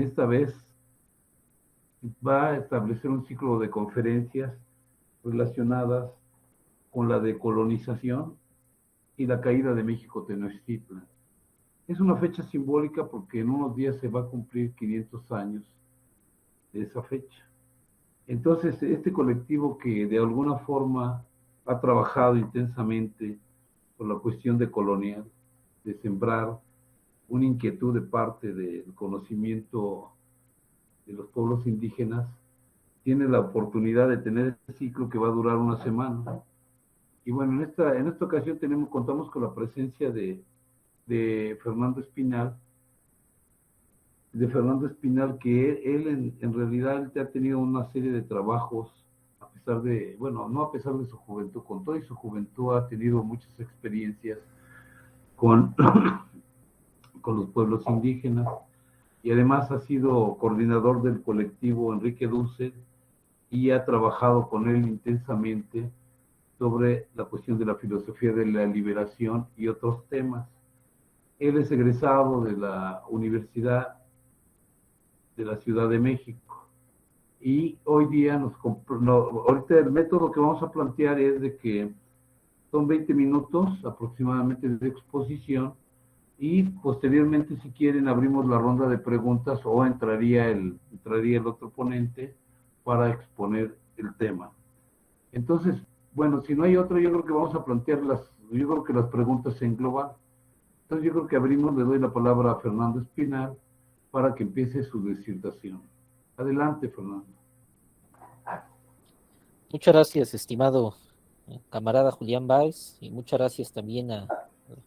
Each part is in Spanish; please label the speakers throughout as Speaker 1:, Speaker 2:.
Speaker 1: esta vez va a establecer un ciclo de conferencias relacionadas con la decolonización y la caída de México Tenochtitlan. Es una fecha simbólica porque en unos días se va a cumplir 500 años de esa fecha. Entonces, este colectivo que de alguna forma ha trabajado intensamente por la cuestión de colonial, de sembrar una inquietud de parte del conocimiento de los pueblos indígenas, tiene la oportunidad de tener este ciclo que va a durar una semana. Y bueno, en esta ocasión contamos con la presencia de Fernando Espinal, que él en realidad ha tenido una serie de trabajos, a pesar de, bueno, no a pesar de su juventud, con toda su juventud ha tenido muchas experiencias con, con los pueblos indígenas, y además ha sido coordinador del colectivo Enrique Dussel y ha trabajado con él intensamente sobre la cuestión de la filosofía de la liberación y otros temas. Él es egresado de la Universidad de la Ciudad de México y hoy día ahorita el método que vamos a plantear es de que son 20 minutos aproximadamente de exposición y posteriormente, si quieren, abrimos la ronda de preguntas o entraría el otro ponente para exponer el tema. Entonces, bueno, si no hay otro, yo creo que vamos a plantear yo creo que las preguntas se engloban. Entonces yo creo que abrimos, le doy la palabra a Fernando Espinal para que empiece su disertación. Adelante, Fernando.
Speaker 2: Muchas gracias, estimado camarada Julián Báez, y muchas gracias también a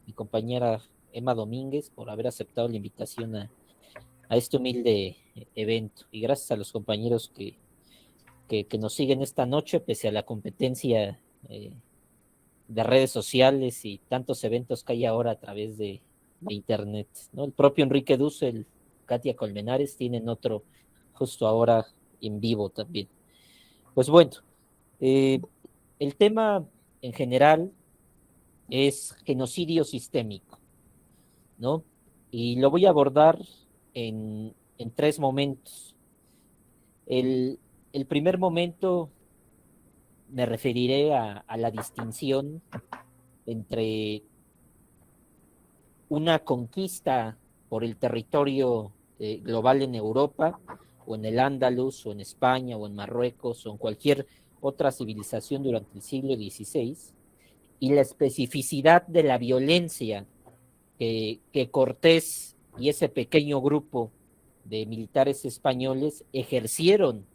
Speaker 2: mi compañera Emma Domínguez por haber aceptado la invitación a este humilde evento. Y gracias a los compañeros que nos siguen esta noche, pese a la competencia de redes sociales y tantos eventos que hay ahora a través de internet, ¿no? El propio Enrique Dussel, Katia Colmenares tienen otro justo ahora en vivo también. Pues bueno, el tema en general es genocidio sistémico, ¿no? Y lo voy a abordar en 3 momentos. El primer momento me referiré a la distinción entre una conquista por el territorio global en Europa, o en el Andalus, o en España, o en Marruecos, o en cualquier otra civilización durante el siglo XVI, y la especificidad de la violencia que Cortés y ese pequeño grupo de militares españoles ejercieron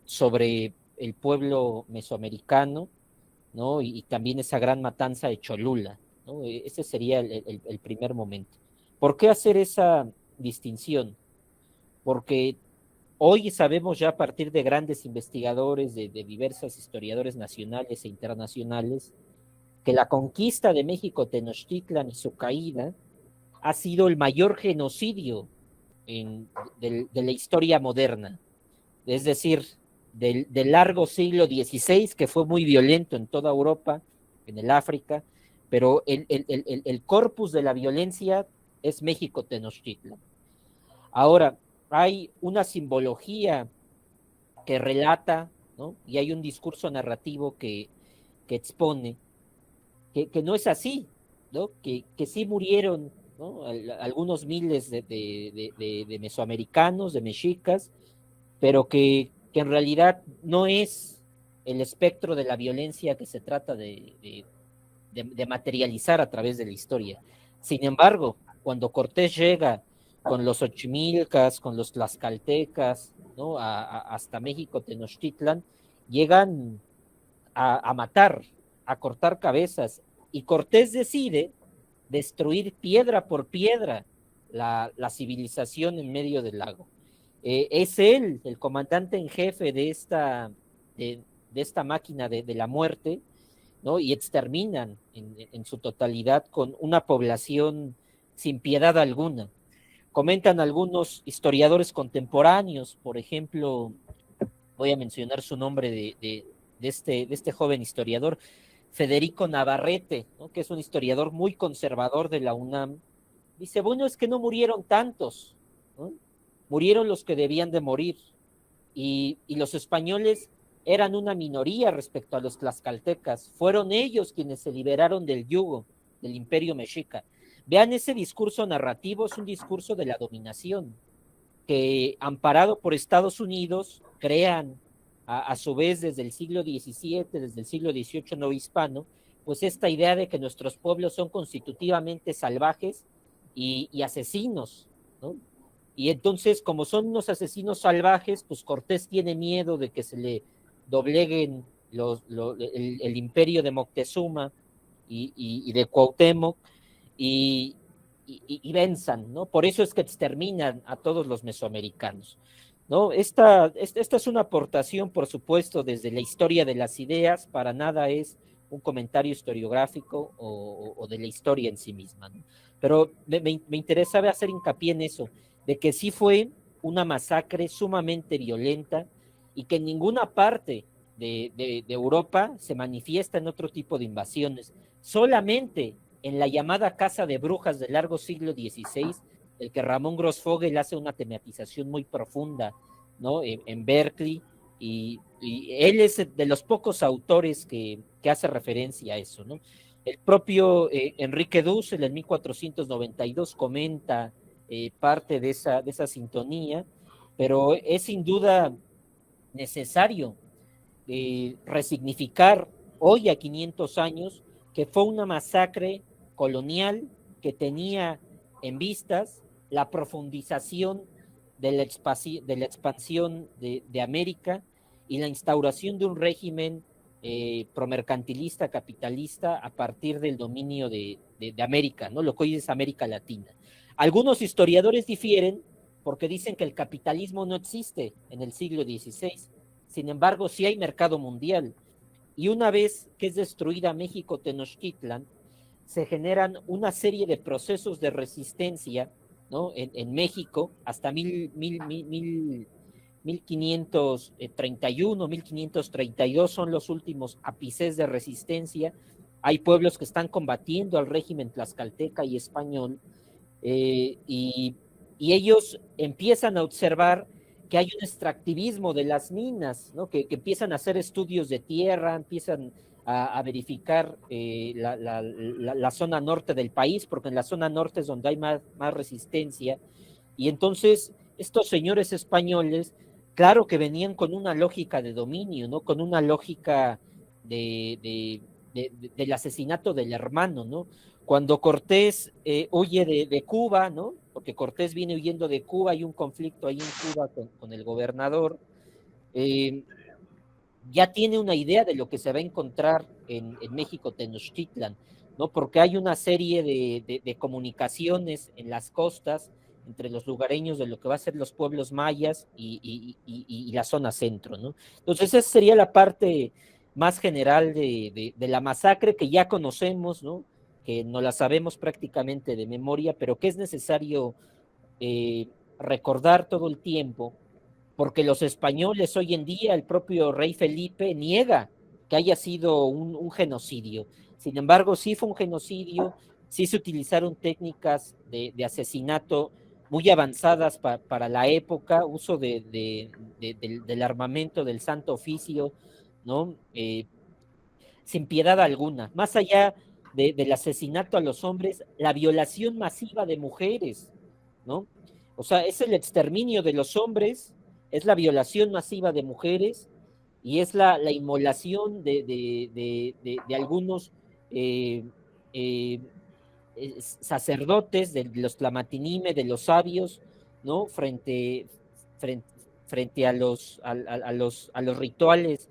Speaker 2: sobre el pueblo mesoamericano, ¿no? Y también esa gran matanza de Cholula, ¿no? Ese sería el primer momento. ¿Por qué hacer esa distinción? Porque hoy sabemos ya a partir de grandes investigadores, de diversos historiadores nacionales e internacionales, que la conquista de México Tenochtitlan y su caída ha sido el mayor genocidio de la historia moderna. Es decir, del largo siglo XVI, que fue muy violento en toda Europa, en el África, pero el corpus de la violencia es México Tenochtitlan. Ahora, hay una simbología que relata, ¿no? Y hay un discurso narrativo que expone que no es así, ¿no? Que sí murieron, ¿no? Algunos miles de mesoamericanos, de mexicas, pero que en realidad no es el espectro de la violencia que se trata de materializar a través de la historia. Sin embargo, cuando Cortés llega con los Ochimilcas, con los Tlaxcaltecas, ¿no? Hasta México Tenochtitlan, llegan a matar, a cortar cabezas, y Cortés decide destruir piedra por piedra la civilización en medio del lago. Es él el comandante en jefe de esta máquina de la muerte, ¿no? Y exterminan en su totalidad con una población sin piedad alguna. Comentan algunos historiadores contemporáneos, por ejemplo, voy a mencionar su nombre de este joven historiador, Federico Navarrete, ¿no? Que es un historiador muy conservador de la UNAM. Dice, bueno, es que no murieron tantos, ¿no? murieron los que debían de morir, y los españoles eran una minoría respecto a los tlaxcaltecas. Fueron ellos quienes se liberaron del yugo del imperio mexica. Vean, ese discurso narrativo es un discurso de la dominación, que amparado por Estados Unidos, crean a su vez desde el siglo XVII, desde el siglo XVIII novohispano, pues esta idea de que nuestros pueblos son constitutivamente salvajes y asesinos, ¿no? Y entonces, como son unos asesinos salvajes, pues Cortés tiene miedo de que se le dobleguen el imperio de Moctezuma y de Cuauhtémoc, y, y venzan, ¿no? Por eso es que exterminan a todos los mesoamericanos, ¿no? Esta es una aportación, por supuesto, desde la historia de las ideas, para nada es un comentario historiográfico o de la historia en sí misma, ¿no? Pero me interesaba hacer hincapié en eso, de que sí fue una masacre sumamente violenta y que en ninguna parte de Europa se manifiesta en otro tipo de invasiones, solamente en la llamada Casa de Brujas del largo siglo XVI, el que Ramón Grossfogel hace una tematización muy profunda, ¿no? En Berkeley, y él es de los pocos autores que hace referencia a eso, ¿no? El propio Enrique Dussel en 1492 comenta parte de esa sintonía, pero es sin duda necesario resignificar hoy a 500 años que fue una masacre colonial que tenía en vistas la profundización de la expansión de América y la instauración de un régimen promercantilista, capitalista, a partir del dominio de América, ¿no? Lo que hoy es América Latina. Algunos historiadores difieren porque dicen que el capitalismo no existe en el siglo XVI. Sin embargo, sí hay mercado mundial. Y una vez que es destruida México Tenochtitlan, se generan una serie de procesos de resistencia, ¿no? En México, hasta 1531, 1532 son los últimos ápices de resistencia. Hay pueblos que están combatiendo al régimen tlaxcalteca y español, y ellos empiezan a observar que hay un extractivismo de las minas, ¿no? Que empiezan a hacer estudios de tierra, empiezan a verificar la zona norte del país, porque en la zona norte es donde hay más resistencia, y entonces estos señores españoles, claro que venían con una lógica de dominio, ¿no? Con una lógica del asesinato del hermano, ¿no? Cuando Cortés huye de Cuba, ¿no? Porque Cortés viene huyendo de Cuba, hay un conflicto ahí en Cuba con el gobernador, eh, ya tiene una idea de lo que se va a encontrar en México Tenochtitlan, ¿no? Porque hay una serie de comunicaciones en las costas entre los lugareños de lo que va a ser los pueblos mayas y la zona centro, ¿no? Entonces esa sería la parte más general de la masacre que ya conocemos, ¿no? Que no la sabemos prácticamente de memoria, pero que es necesario recordar todo el tiempo, porque los españoles hoy en día, el propio rey Felipe niega que haya sido un genocidio. Sin embargo, sí fue un genocidio, sí se utilizaron técnicas de asesinato muy avanzadas para la época, uso del armamento del Santo Oficio, ¿no? Sin piedad alguna. Más allá del asesinato a los hombres, la violación masiva de mujeres, ¿no? O sea, es el exterminio de los hombres, es la violación masiva de mujeres y es la inmolación de algunos eh, eh, sacerdotes, de los tlamatinime, de los sabios, ¿no? Frente, frente a los rituales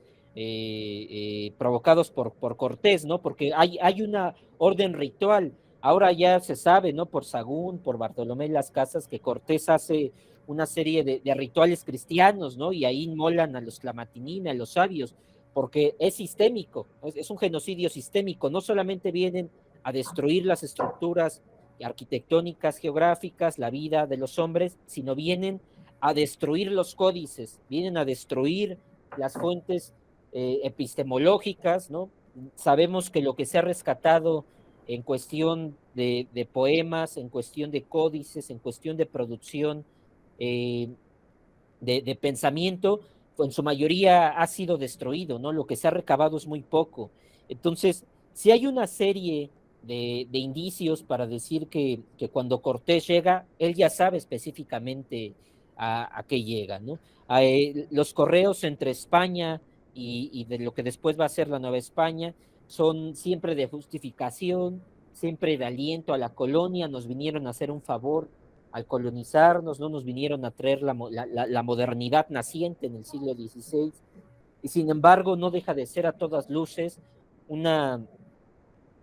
Speaker 2: provocados por Cortés, ¿no? Porque hay una orden ritual. Ahora ya se sabe, ¿no? Por Sagún, por Bartolomé Las Casas, que Cortés hace una serie de rituales cristianos, ¿no? Y ahí inmolan a los tlamatinime, a los sabios, porque es sistémico, es un genocidio sistémico. No solamente vienen a destruir las estructuras arquitectónicas, geográficas, la vida de los hombres, sino vienen a destruir los códices, vienen a destruir las fuentes epistemológicas, ¿no? Sabemos que lo que se ha rescatado en cuestión de poemas, en cuestión de códices, en cuestión de producción eh, de pensamiento, en su mayoría ha sido destruido, ¿no? Lo que se ha recabado es muy poco. Entonces, si hay una serie de indicios para decir que cuando Cortés llega, él ya sabe específicamente a qué llega, ¿no? Los correos entre España y de lo que después va a ser la Nueva España son siempre de justificación, siempre de aliento a la colonia, nos vinieron a hacer un favor al colonizarnos, no nos vinieron a traer la modernidad naciente en el siglo XVI, y sin embargo no deja de ser a todas luces una,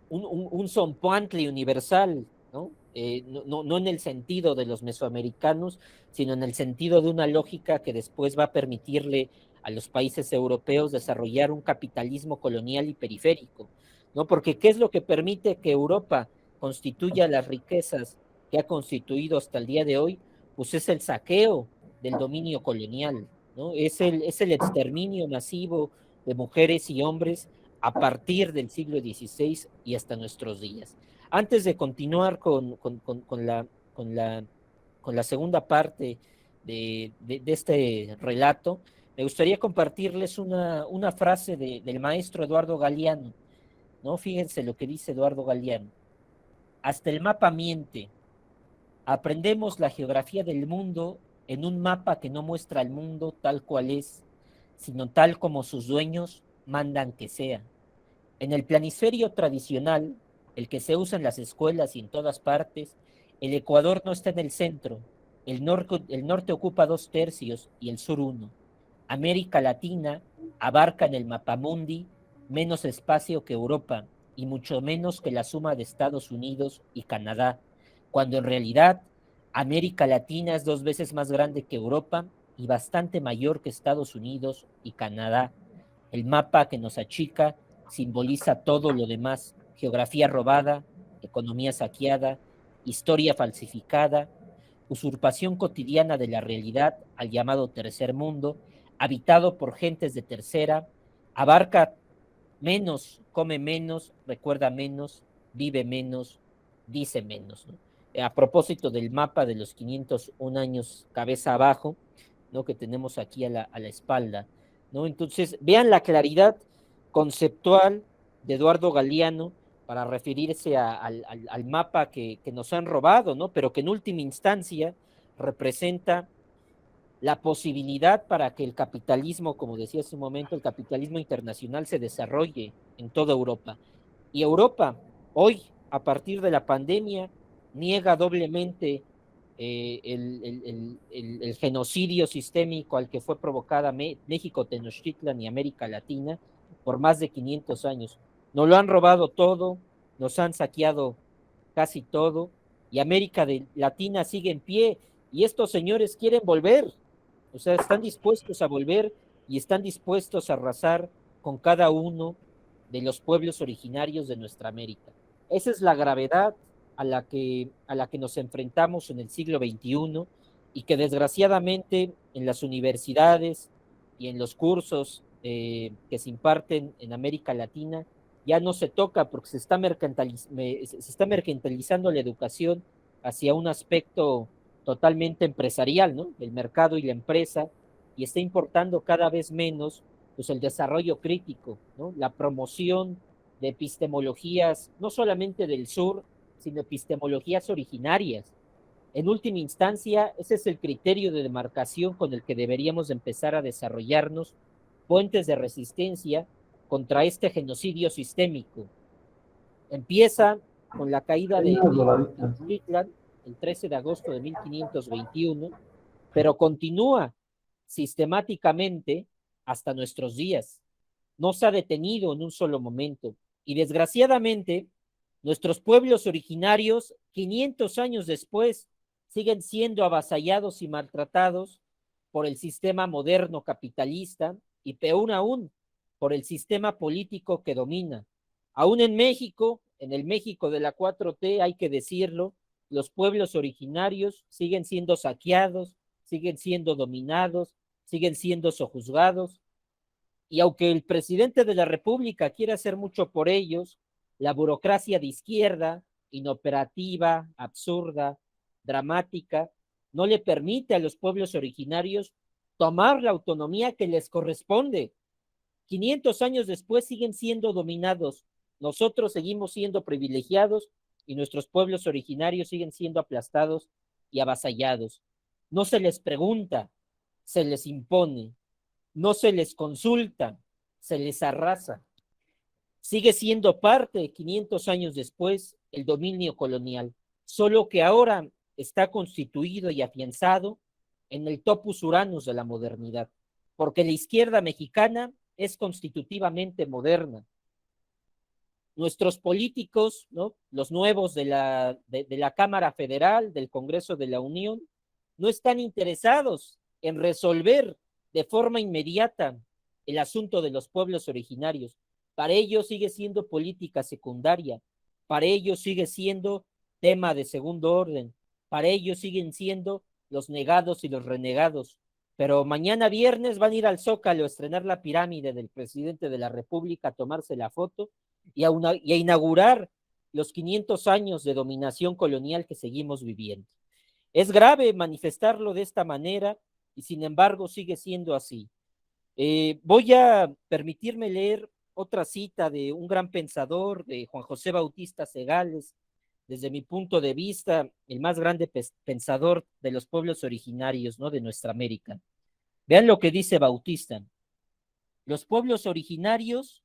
Speaker 2: un zompoantle universal, ¿no? No en el sentido de los mesoamericanos, sino en el sentido de una lógica que después va a permitirle a los países europeos desarrollar un capitalismo colonial y periférico, ¿no? Porque ¿qué es lo que permite que Europa constituya las riquezas que ha constituido hasta el día de hoy? Pues es el saqueo del dominio colonial, ¿no? Es el exterminio masivo de mujeres y hombres a partir del siglo XVI y hasta nuestros días. Antes de continuar con la segunda parte de este relato, me gustaría compartirles una frase del maestro Eduardo Galeano, ¿no? Fíjense lo que dice Eduardo Galeano. Hasta el mapa miente. Aprendemos la geografía del mundo en un mapa que no muestra el mundo tal cual es, sino tal como sus dueños mandan que sea. En el planisferio tradicional, el que se usa en las escuelas y en todas partes, el Ecuador no está en el centro. El norte ocupa 2/3 y el sur uno. América Latina abarca en el mapamundi menos espacio que Europa y mucho menos que la suma de Estados Unidos y Canadá, cuando en realidad América Latina es 2 veces más grande que Europa y bastante mayor que Estados Unidos y Canadá. El mapa que nos achica simboliza todo lo demás: geografía robada, economía saqueada, historia falsificada, usurpación cotidiana de la realidad al llamado tercer mundo, habitado por gentes de tercera, abarca menos, come menos, recuerda menos, vive menos, dice menos, ¿no? A propósito del mapa de los 501 años cabeza abajo, ¿no? Que tenemos aquí a la espalda, ¿no? Entonces, vean la claridad conceptual de Eduardo Galeano para referirse al mapa que nos han robado, ¿no? Pero que en última instancia representa la posibilidad para que el capitalismo, como decía hace un momento, el capitalismo internacional se desarrolle en toda Europa. Y Europa, hoy, a partir de la pandemia, niega doblemente el genocidio sistémico al que fue provocada México, Tenochtitlan y América Latina por más de 500 años. Nos lo han robado todo, nos han saqueado casi todo, y Latina sigue en pie, y estos señores quieren volver, o sea, están dispuestos a volver y están dispuestos a arrasar con cada uno de los pueblos originarios de nuestra América. Esa es la gravedad a la que nos enfrentamos en el siglo XXI y que desgraciadamente en las universidades y en los cursos que se imparten en América Latina ya no se toca porque se está mercantilizando la educación hacia un aspecto totalmente empresarial, ¿no? El mercado y la empresa, y está importando cada vez menos pues el desarrollo crítico, ¿no? La promoción de epistemologías, no solamente del sur, sino epistemologías originarias. En última instancia, ese es el criterio de demarcación con el que deberíamos empezar a desarrollarnos puentes de resistencia contra este genocidio sistémico. Empieza con la caída
Speaker 1: Hay
Speaker 2: de
Speaker 1: unas doraditas, ¿no?
Speaker 2: Tenochtitlan el 13 de agosto de 1521, pero continúa sistemáticamente hasta nuestros días. No se ha detenido en un solo momento. Y desgraciadamente, nuestros pueblos originarios, 500 años después, siguen siendo avasallados y maltratados por el sistema moderno capitalista y peor aún, por el sistema político que domina. Aún en México, en el México de la 4T, hay que decirlo, los pueblos originarios siguen siendo saqueados, siguen siendo dominados, siguen siendo sojuzgados, y aunque el presidente de la República quiere hacer mucho por ellos, la burocracia de izquierda, inoperativa, absurda, dramática, no le permite a los pueblos originarios tomar la autonomía que les corresponde. 500 años después siguen siendo dominados, nosotros seguimos siendo privilegiados y nuestros pueblos originarios siguen siendo aplastados y avasallados. No se les pregunta, se les impone, no se les consulta, se les arrasa. Sigue siendo parte, 500 años después, el dominio colonial, solo que ahora está constituido y afianzado en el topus uranus de la modernidad, porque la izquierda mexicana es constitutivamente moderna. Nuestros políticos, ¿no?, los nuevos de la Cámara Federal, del Congreso de la Unión, no están interesados en resolver de forma inmediata el asunto de los pueblos originarios. Para ellos sigue siendo política secundaria, para ellos sigue siendo tema de segundo orden, para ellos siguen siendo los negados y los renegados. Pero mañana viernes van a ir al Zócalo a estrenar la pirámide del presidente de la República, a tomarse la foto y a inaugurar los 500 años de dominación colonial que seguimos viviendo. Es grave manifestarlo de esta manera y sin embargo sigue siendo así. Voy a permitirme leer otra cita de un gran pensador, de Juan José Bautista Segales, desde mi punto de vista, el más grande pensador de los pueblos originarios, ¿no?, de nuestra América. Vean lo que dice Bautista. Los pueblos originarios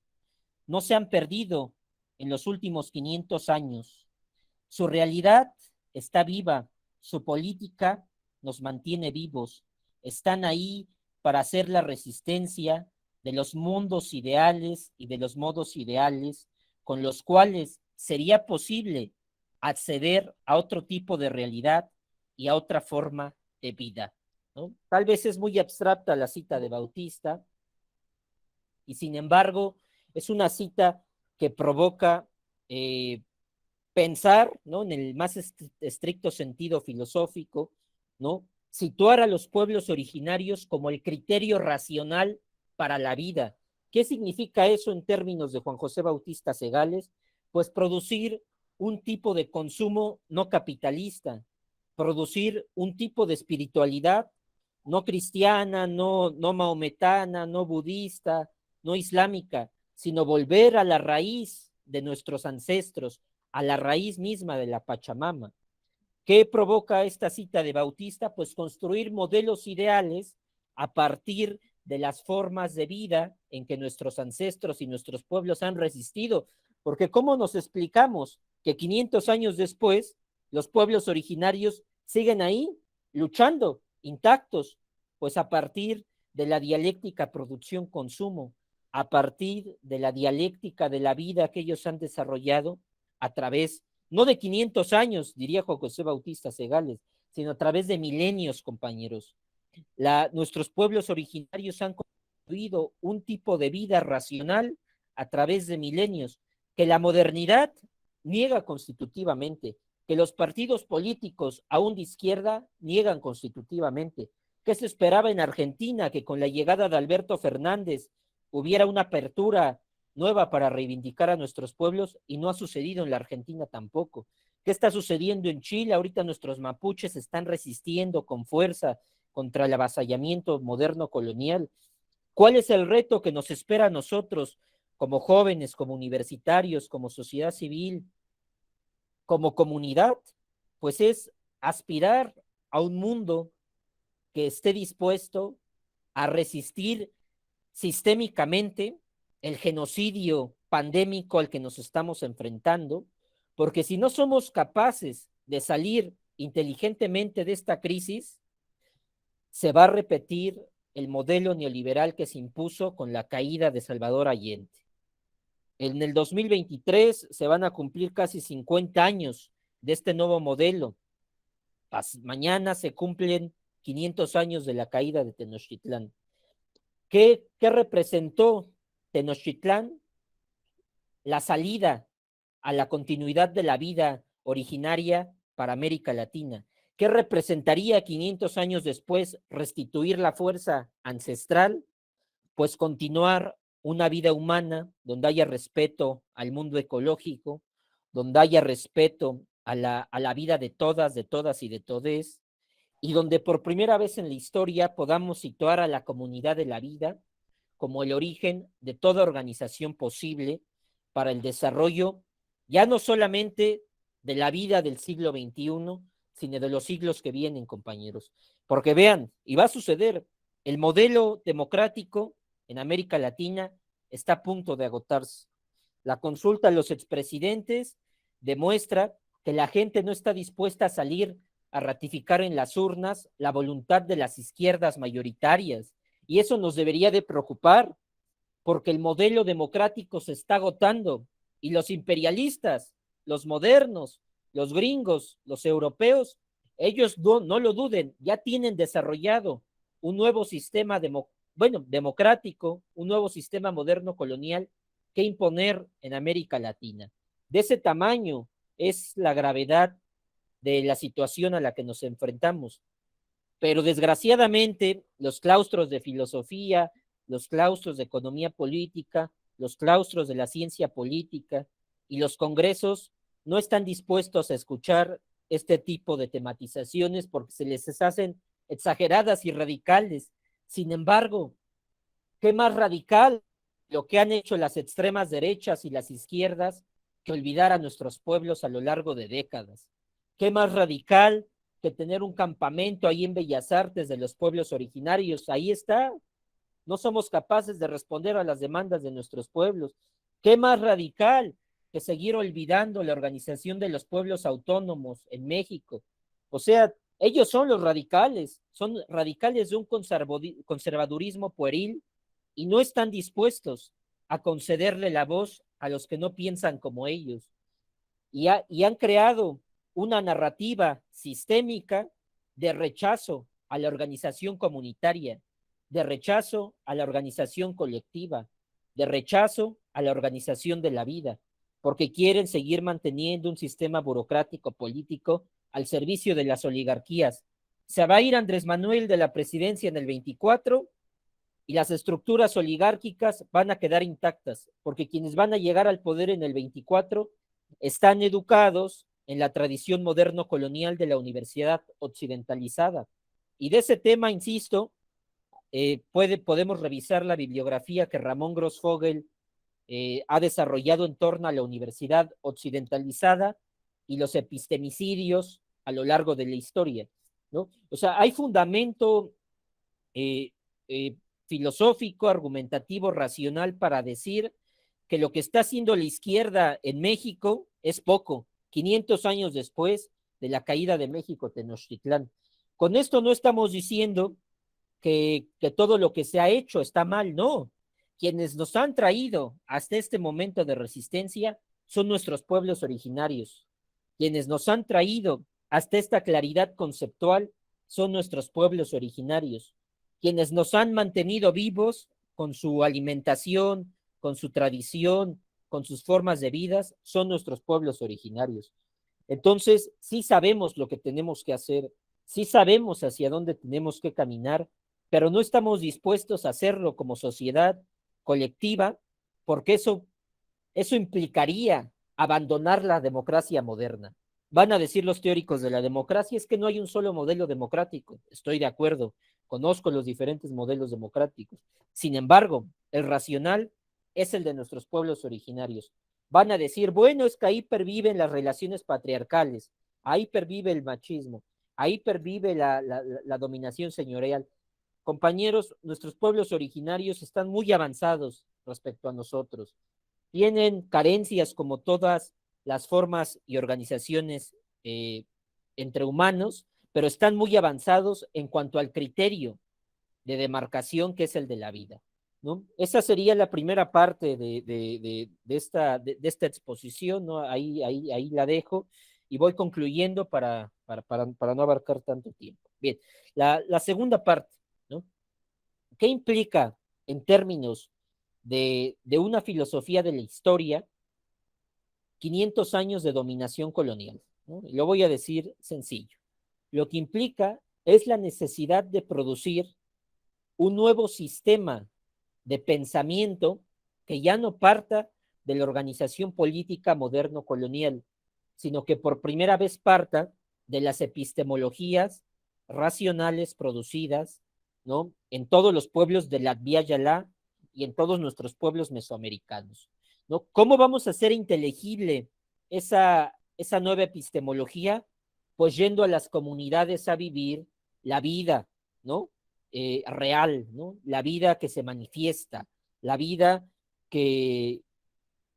Speaker 2: no se han perdido en los últimos 500 años. Su realidad está viva, su política nos mantiene vivos. Están ahí para hacer la resistencia de los mundos ideales y de los modos ideales con los cuales sería posible acceder a otro tipo de realidad y a otra forma de vida, ¿no? Tal vez es muy abstracta la cita de Bautista y sin embargo es una cita que provoca pensar, ¿no?, en el más estricto sentido filosófico, ¿no?, situar a los pueblos originarios como el criterio racional para la vida. ¿Qué significa eso en términos de Juan José Bautista Segales? Pues producir un tipo de consumo no capitalista, producir un tipo de espiritualidad no cristiana, no maometana, no budista, no islámica, sino volver a la raíz de nuestros ancestros, a la raíz misma de la Pachamama. ¿Qué provoca esta cita de Bautista? Pues construir modelos ideales a partir de las formas de vida en que nuestros ancestros y nuestros pueblos han resistido. Porque ¿cómo nos explicamos que 500 años después los pueblos originarios siguen ahí, luchando, intactos? Pues a partir de la dialéctica producción-consumo, a partir de la dialéctica de la vida que ellos han desarrollado a través, no de 500 años, diría Juan José Bautista Segales, sino a través de milenios, compañeros. Nuestros pueblos originarios han construido un tipo de vida racional a través de milenios que la modernidad niega constitutivamente, que los partidos políticos, aún de izquierda, niegan constitutivamente. ¿Qué se esperaba en Argentina? Que con la llegada de Alberto Fernández hubiera una apertura nueva para reivindicar a nuestros pueblos, y no ha sucedido en la Argentina tampoco. ¿Qué está sucediendo en Chile? Ahorita nuestros mapuches están resistiendo con fuerza contra el avasallamiento moderno colonial. ¿Cuál es el reto que nos espera a nosotros como jóvenes, como universitarios, como sociedad civil, como comunidad? Pues es aspirar a un mundo que esté dispuesto a resistir sistémicamente el genocidio pandémico al que nos estamos enfrentando, porque si no somos capaces de salir inteligentemente de esta crisis, se va a repetir el modelo neoliberal que se impuso con la caída de Salvador Allende. En el 2023 se van a cumplir casi 50 años de este nuevo modelo. Mañana se cumplen 500 años de la caída de Tenochtitlán. ¿Qué representó Tenochtitlán? La salida a la continuidad de la vida originaria para América Latina. ¿Qué representaría 500 años después restituir la fuerza ancestral? Pues continuar una vida humana donde haya respeto al mundo ecológico, donde haya respeto a la vida de todas y de todes, y donde por primera vez en la historia podamos situar a la comunidad de la vida como el origen de toda organización posible para el desarrollo, ya no solamente de la vida del siglo XXI, sino de los siglos que vienen, compañeros. Porque vean, y va a suceder, el modelo democrático en América Latina está a punto de agotarse. La consulta a los expresidentes demuestra que la gente no está dispuesta a salir a ratificar en las urnas la voluntad de las izquierdas mayoritarias. Y eso nos debería de preocupar, porque el modelo democrático se está agotando y los imperialistas, los modernos, los gringos, los europeos, ellos no lo duden, ya tienen desarrollado un nuevo sistema democrático, un nuevo sistema moderno colonial que imponer en América Latina. De ese tamaño es la gravedad de la situación a la que nos enfrentamos. Pero desgraciadamente los claustros de filosofía, los claustros de economía política, los claustros de la ciencia política y los congresos no están dispuestos a escuchar este tipo de tematizaciones porque se les hacen exageradas y radicales. Sin embargo, ¿qué más radical lo que han hecho las extremas derechas y las izquierdas que olvidar a nuestros pueblos a lo largo de décadas? ¿Qué más radical que tener un campamento ahí en Bellas Artes de los pueblos originarios? Ahí está. No somos capaces de responder a las demandas de nuestros pueblos. ¿Qué más radical que seguir olvidando la organización de los pueblos autónomos en México? O sea, ellos son radicales de un conservadurismo pueril y no están dispuestos a concederle la voz a los que no piensan como ellos. Y han creado una narrativa sistémica de rechazo a la organización comunitaria, de rechazo a la organización colectiva, de rechazo a la organización de la vida, porque quieren seguir manteniendo un sistema burocrático político al servicio de las oligarquías. Se va a ir Andrés Manuel de la presidencia en el 24 y las estructuras oligárquicas van a quedar intactas, porque quienes van a llegar al poder en el 24 están educados en la tradición moderno colonial de la universidad occidentalizada. Y de ese tema, insisto, podemos revisar la bibliografía que Ramón Grossfogel ha desarrollado en torno a la universidad occidentalizada y los epistemicidios a lo largo de la historia, ¿no? O sea, hay fundamento eh, eh, filosófico, argumentativo, racional para decir que lo que está haciendo la izquierda en México es poco, 500 años después de la caída de México Tenochtitlán. Con esto no estamos diciendo que todo lo que se ha hecho está mal, no. Quienes nos han traído hasta este momento de resistencia son nuestros pueblos originarios. Quienes nos han traído hasta esta claridad conceptual son nuestros pueblos originarios. Quienes nos han mantenido vivos con su alimentación, con su tradición, con sus formas de vida, son nuestros pueblos originarios. Entonces, sí sabemos lo que tenemos que hacer, sí sabemos hacia dónde tenemos que caminar, pero no estamos dispuestos a hacerlo como sociedad colectiva, porque eso implicaría abandonar la democracia moderna. Van a decir los teóricos de la democracia, es que no hay un solo modelo democrático. Estoy de acuerdo, conozco los diferentes modelos democráticos. Sin embargo, el racional es el de nuestros pueblos originarios. Van a decir, bueno, es que ahí perviven las relaciones patriarcales, ahí pervive el machismo, ahí pervive la dominación señorial. Compañeros, nuestros pueblos originarios están muy avanzados respecto a nosotros. Tienen carencias como todas las formas y organizaciones entre humanos, pero están muy avanzados en cuanto al criterio de demarcación que es el de la vida, ¿no? Esa sería la primera parte de esta exposición, ¿no? Ahí la dejo y voy concluyendo para no abarcar tanto tiempo. Bien, la segunda parte, ¿no? ¿Qué implica en términos de una filosofía de la historia 500 años de dominación colonial? ¿No? Y lo voy a decir sencillo. Lo que implica es la necesidad de producir un nuevo sistema de pensamiento que ya no parta de la organización política moderno colonial, sino que por primera vez parta de las epistemologías racionales producidas, ¿no? En todos los pueblos de Latvia Yala y en todos nuestros pueblos mesoamericanos, ¿no? ¿Cómo vamos a hacer inteligible esa nueva epistemología? Pues yendo a las comunidades a vivir la vida, ¿no? Real, ¿no? La vida que se manifiesta, la vida que,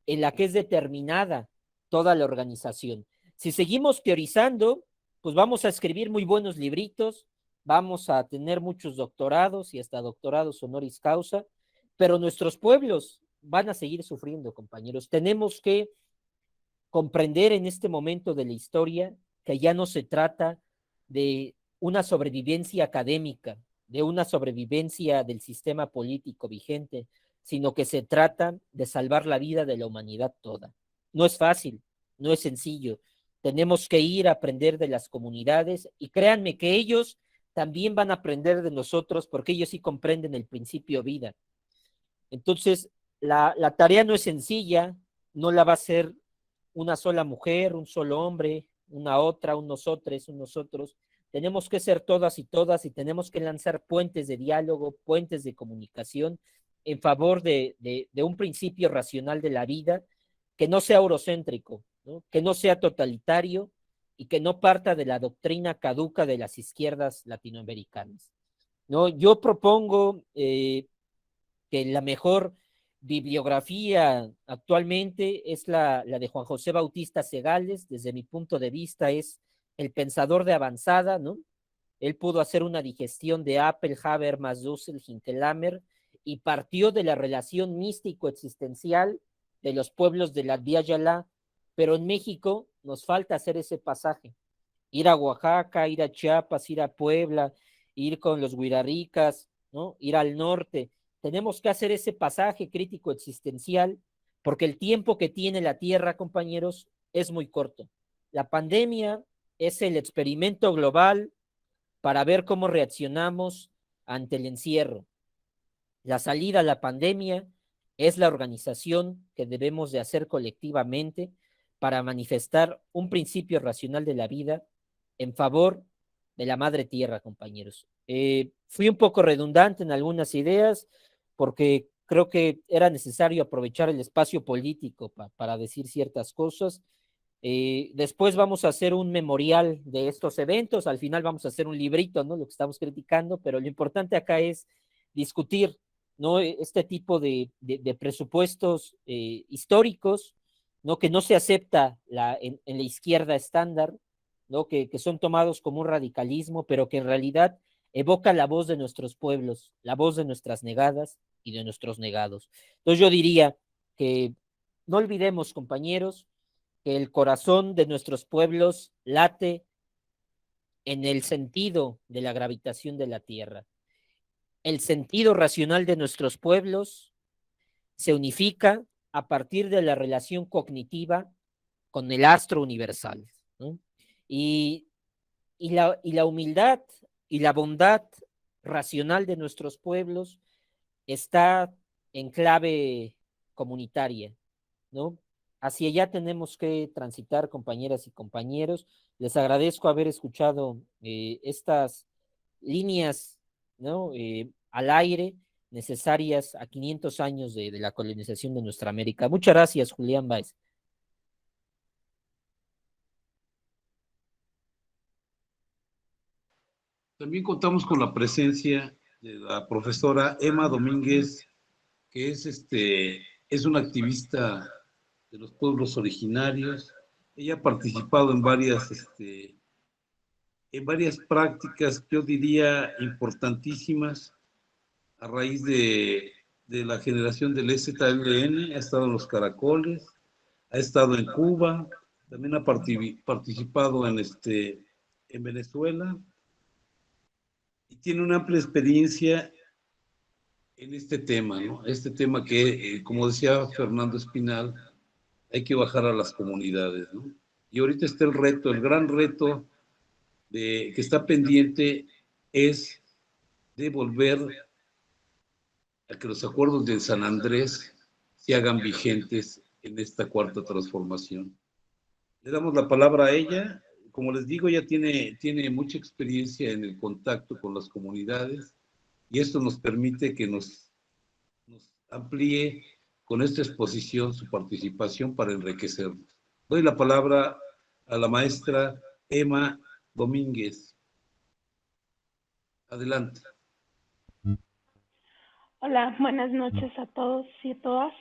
Speaker 2: en la que es determinada toda la organización. Si seguimos teorizando, pues vamos a escribir muy buenos libritos, vamos a tener muchos doctorados y hasta doctorados honoris causa, pero nuestros pueblos van a seguir sufriendo, compañeros. Tenemos que comprender en este momento de la historia que ya no se trata de una sobrevivencia académica, de una sobrevivencia del sistema político vigente, sino que se trata de salvar la vida de la humanidad toda. No es fácil, no es sencillo. Tenemos que ir a aprender de las comunidades y créanme que ellos también van a aprender de nosotros porque ellos sí comprenden el principio vida. Entonces, la tarea no es sencilla, no la va a hacer una sola mujer, un solo hombre, una otra, un nosotros, un nosotros. Tenemos que ser todas y tenemos que lanzar puentes de diálogo, puentes de comunicación en favor de un principio racional de la vida que no sea eurocéntrico, ¿no? Que no sea totalitario y que no parta de la doctrina caduca de las izquierdas latinoamericanas, ¿no? Yo propongo que la mejor bibliografía actualmente es la de Juan José Bautista Segales, desde mi punto de vista es el pensador de avanzada, ¿no? Él pudo hacer una digestión de Apple, Habermas, Dussel, Hinkelhammer y partió de la relación místico-existencial de los pueblos de la Vía Yala, pero en México nos falta hacer ese pasaje, ir a Oaxaca, ir a Chiapas, ir a Puebla, ir con los Huirarricas, ¿no? Ir al norte. Tenemos que hacer ese pasaje crítico existencial porque el tiempo que tiene la Tierra, compañeros, es muy corto. La pandemia es el experimento global para ver cómo reaccionamos ante el encierro. La salida a la pandemia es la organización que debemos de hacer colectivamente para manifestar un principio racional de la vida en favor de la madre tierra, compañeros. Fui un poco redundante en algunas ideas porque creo que era necesario aprovechar el espacio político para decir ciertas cosas. Después vamos a hacer un memorial de estos eventos, al final vamos a hacer un librito, ¿no? Lo que estamos criticando, pero lo importante acá es discutir, ¿no? Este tipo de presupuestos históricos, ¿no? Que no se acepta en la izquierda estándar, ¿no? Que son tomados como un radicalismo, pero que en realidad evoca la voz de nuestros pueblos, la voz de nuestras negadas y de nuestros negados. Entonces yo diría que no olvidemos, compañeros, que el corazón de nuestros pueblos late en el sentido de la gravitación de la Tierra. El sentido racional de nuestros pueblos se unifica a partir de la relación cognitiva con el astro universal, ¿no? Y, y la humildad y la bondad racional de nuestros pueblos está en clave comunitaria, ¿no? Hacia allá tenemos que transitar, compañeras y compañeros. Les agradezco haber escuchado estas líneas, ¿no? Al aire necesarias a 500 años de la colonización de nuestra América. Muchas gracias, Julián Báez.
Speaker 1: También contamos con la presencia de la profesora Emma Domínguez, que es una activista de los pueblos originarios. Ella ha participado en varias prácticas, yo diría, importantísimas a raíz de la generación del EZLN. Ha estado en los Caracoles, ha estado en Cuba, también ha participado en Venezuela y tiene una amplia experiencia en este tema, ¿no? Este tema que, como decía Fernando Espinal, hay que bajar a las comunidades, ¿no? Y ahorita está el reto, el gran reto que está pendiente es de volver a que los acuerdos de San Andrés se hagan vigentes en esta cuarta transformación. Le damos la palabra a ella. como les digo, ya tiene mucha experiencia en el contacto con las comunidades y esto nos permite que nos amplíe con esta exposición su participación para enriquecernos. Doy la palabra a la maestra Emma Domínguez. Adelante.
Speaker 3: Hola, buenas noches a todos y a todas.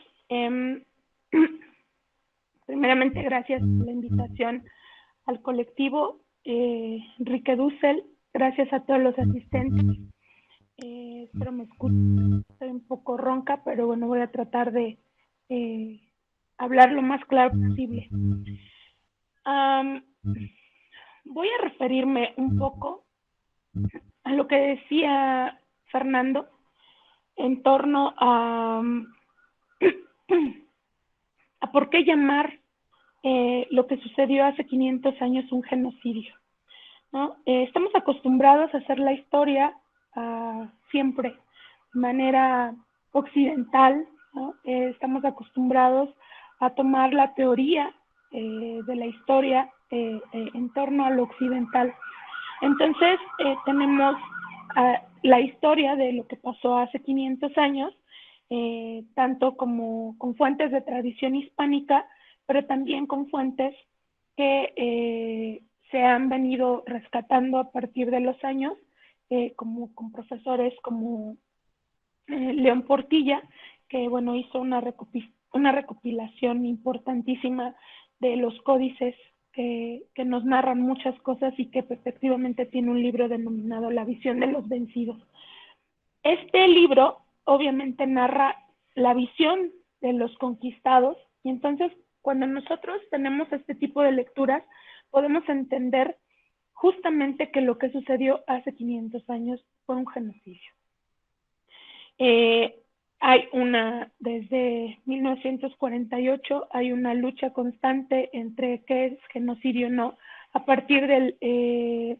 Speaker 3: Primeramente, gracias por la invitación al colectivo Enrique Dussel. Gracias a todos los asistentes. Espero me escuchen. Estoy un poco ronca, pero bueno, voy a tratar de hablar lo más claro posible. Voy a referirme un poco a lo que decía Fernando en torno a por qué llamar lo que sucedió hace 500 años un genocidio, ¿no? Estamos acostumbrados a hacer la historia siempre de manera occidental, ¿no? Estamos acostumbrados a tomar la teoría de la historia en torno a lo occidental. Entonces, tenemos la historia de lo que pasó hace 500 años, tanto como con fuentes de tradición hispánica, pero también con fuentes que se han venido rescatando a partir de los años, como con profesores como León Portilla, que bueno, hizo una recopilación importantísima de los códices que nos narran muchas cosas y que efectivamente tiene un libro denominado La visión de los vencidos. Este libro obviamente narra la visión de los conquistados y entonces cuando nosotros tenemos este tipo de lecturas podemos entender justamente que lo que sucedió hace 500 años fue un genocidio. Desde 1948 hay una lucha constante entre qué es genocidio o no, a partir de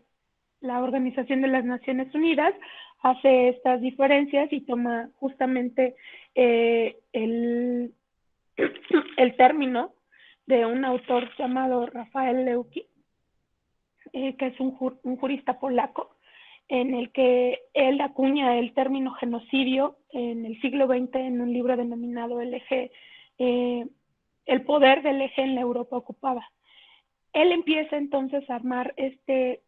Speaker 3: la Organización de las Naciones Unidas hace estas diferencias y toma justamente el término de un autor llamado Rafael Leuki, que es un jurista polaco, en el que él acuña el término genocidio en el siglo XX en un libro denominado El eje, el poder del eje en la Europa ocupada. Él empieza entonces a armar este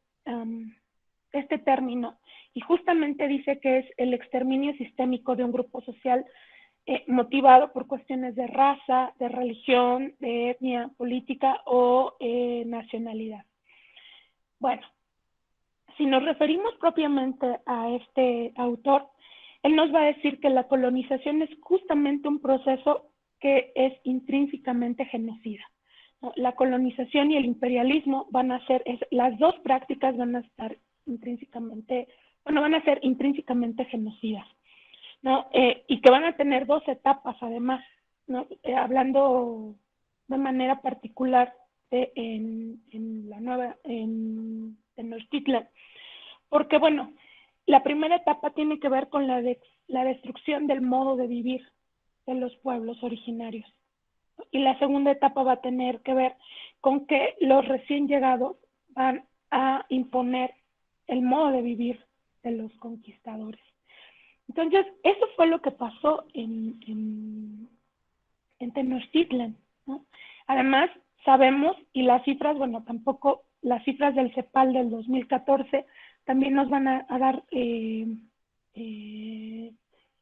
Speaker 3: término y justamente dice que es el exterminio sistémico de un grupo social motivado por cuestiones de raza, de religión, de etnia, política o nacionalidad. Bueno, si nos referimos propiamente a este autor, él nos va a decir que la colonización es justamente un proceso que es intrínsecamente genocida, ¿no? La colonización y el imperialismo van a ser, las dos prácticas van a estar van a ser intrínsecamente genocidas, ¿no? Y que van a tener dos etapas además, ¿no? Hablando de manera particular en Tenochtitlan, porque bueno, la primera etapa tiene que ver con la destrucción del modo de vivir de los pueblos originarios. Y la segunda etapa va a tener que ver con que los recién llegados van a imponer el modo de vivir de los conquistadores. Entonces, eso fue lo que pasó en Tenochtitlan, ¿no? Además, sabemos, y las cifras, bueno, tampoco, las cifras del CEPAL del 2014 también nos van a dar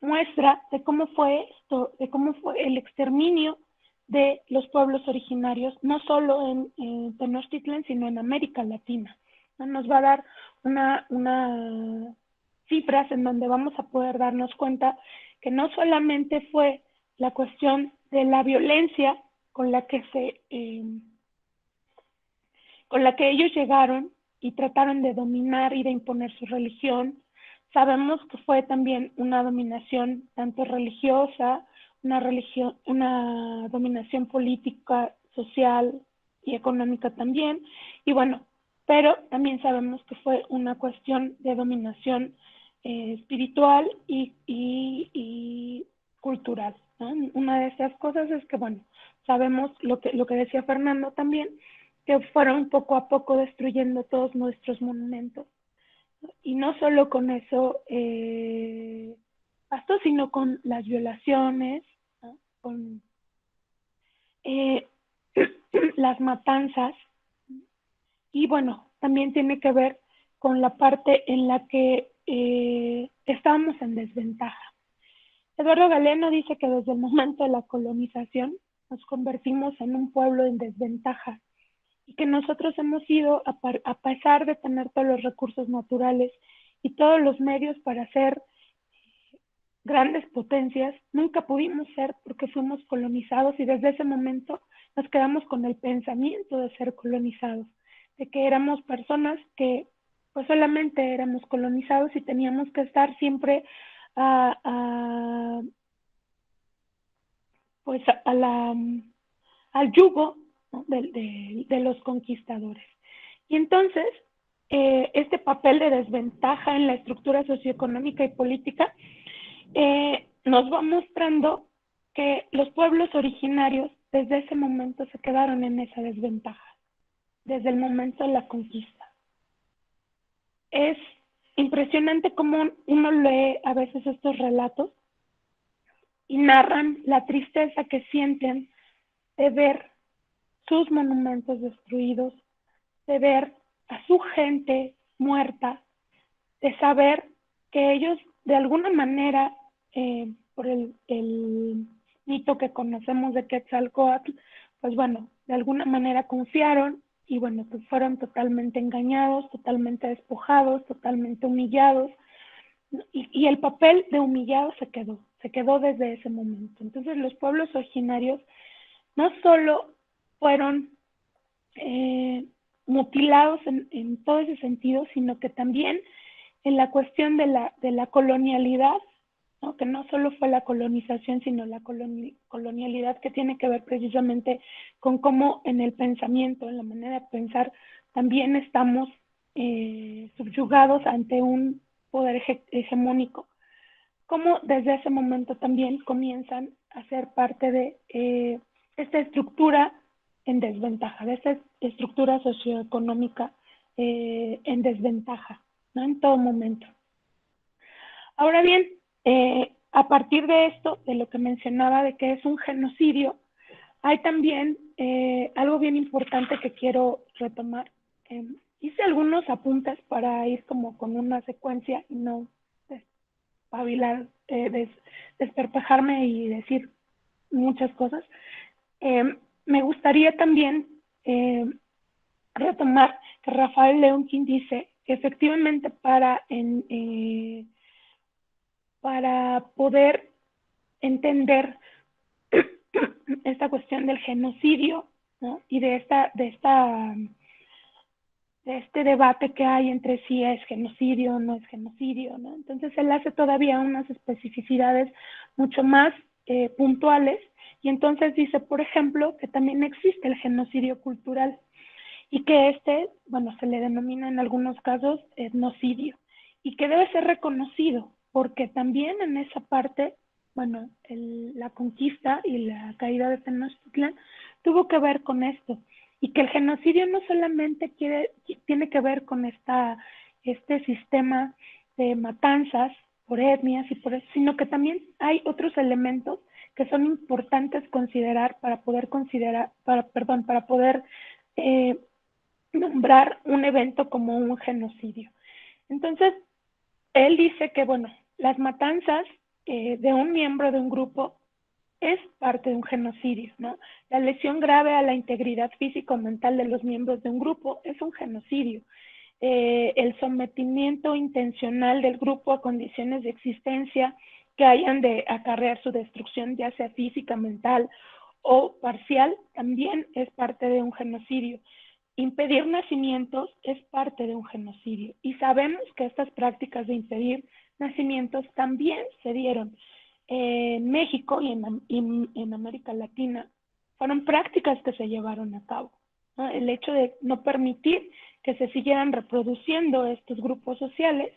Speaker 3: muestra de cómo fue esto, de cómo fue el exterminio de los pueblos originarios, no solo en Tenochtitlan, sino en América Latina, ¿no? Nos va a dar una cifras en donde vamos a poder darnos cuenta que no solamente fue la cuestión de la violencia con la que ellos llegaron y trataron de dominar y de imponer su religión. Sabemos que fue también una dominación tanto religiosa, una dominación política, social y económica también. Y bueno, pero también sabemos que fue una cuestión de dominación espiritual y cultural, ¿no? Una de esas cosas es que, bueno, sabemos lo que decía Fernando también, que fueron poco a poco destruyendo todos nuestros monumentos. Y no solo con eso bastó, sino con las violaciones, ¿no? Con las matanzas, y bueno, también tiene que ver con la parte en la que estábamos en desventaja. Eduardo Galeano dice que desde el momento de la colonización nos convertimos en un pueblo en desventaja y que nosotros hemos ido, a pesar de tener todos los recursos naturales y todos los medios para ser grandes potencias, nunca pudimos ser porque fuimos colonizados, y desde ese momento nos quedamos con el pensamiento de ser colonizados, de que éramos personas que pues solamente éramos colonizados y teníamos que estar siempre pues al yugo, ¿no? de los conquistadores. Y entonces, este papel de desventaja en la estructura socioeconómica y política nos va mostrando que los pueblos originarios desde ese momento se quedaron en esa desventaja, desde el momento de la conquista. Es impresionante cómo uno lee a veces estos relatos y narran la tristeza que sienten de ver sus monumentos destruidos, de ver a su gente muerta, de saber que ellos de alguna manera, por el mito que conocemos de Quetzalcóatl, pues bueno, de alguna manera confiaron y bueno, pues fueron totalmente engañados, totalmente despojados, totalmente humillados, y el papel de humillado se quedó desde ese momento. Entonces los pueblos originarios no solo fueron mutilados en todo ese sentido, sino que también en la cuestión de la colonialidad, ¿no? Que no solo fue la colonización, sino la colonialidad, que tiene que ver precisamente con cómo en el pensamiento, en la manera de pensar, también estamos subyugados ante un poder hegemónico. Como desde ese momento también comienzan a ser parte de esta estructura en desventaja, de esta estructura socioeconómica en desventaja, ¿no? En todo momento. Ahora bien, a partir de esto, de lo que mencionaba de que es un genocidio, hay también algo bien importante que quiero retomar. Hice algunos apuntes para ir como con una secuencia y no despabilar, desperpejarme y decir muchas cosas. Me gustaría también retomar que Rafael Lemkin dice que efectivamente para poder entender esta cuestión del genocidio, ¿no? Y de este debate que hay entre si es genocidio o no es genocidio, ¿no? Entonces él hace todavía unas especificidades mucho más puntuales, y entonces dice, por ejemplo, que también existe el genocidio cultural y que bueno, se le denomina en algunos casos etnocidio, y que debe ser reconocido porque también en esa parte, bueno, la conquista y la caída de Tenochtitlan tuvo que ver con esto, y que el genocidio no solamente tiene que ver con este sistema de matanzas por etnias y por eso, sino que también hay otros elementos que son importantes considerar para poder nombrar un evento como un genocidio. Entonces, él dice que, bueno, las matanzas de un miembro de un grupo es parte de un genocidio, ¿no? La lesión grave a la integridad físico-mental de los miembros de un grupo es un genocidio. El sometimiento intencional del grupo a condiciones de existencia que hayan de acarrear su destrucción, ya sea física, mental o parcial, también es parte de un genocidio. Impedir nacimientos es parte de un genocidio, y sabemos que estas prácticas de impedir nacimientos también se dieron en México y en América Latina. Fueron prácticas que se llevaron a cabo, ¿no? El hecho de no permitir que se siguieran reproduciendo estos grupos sociales,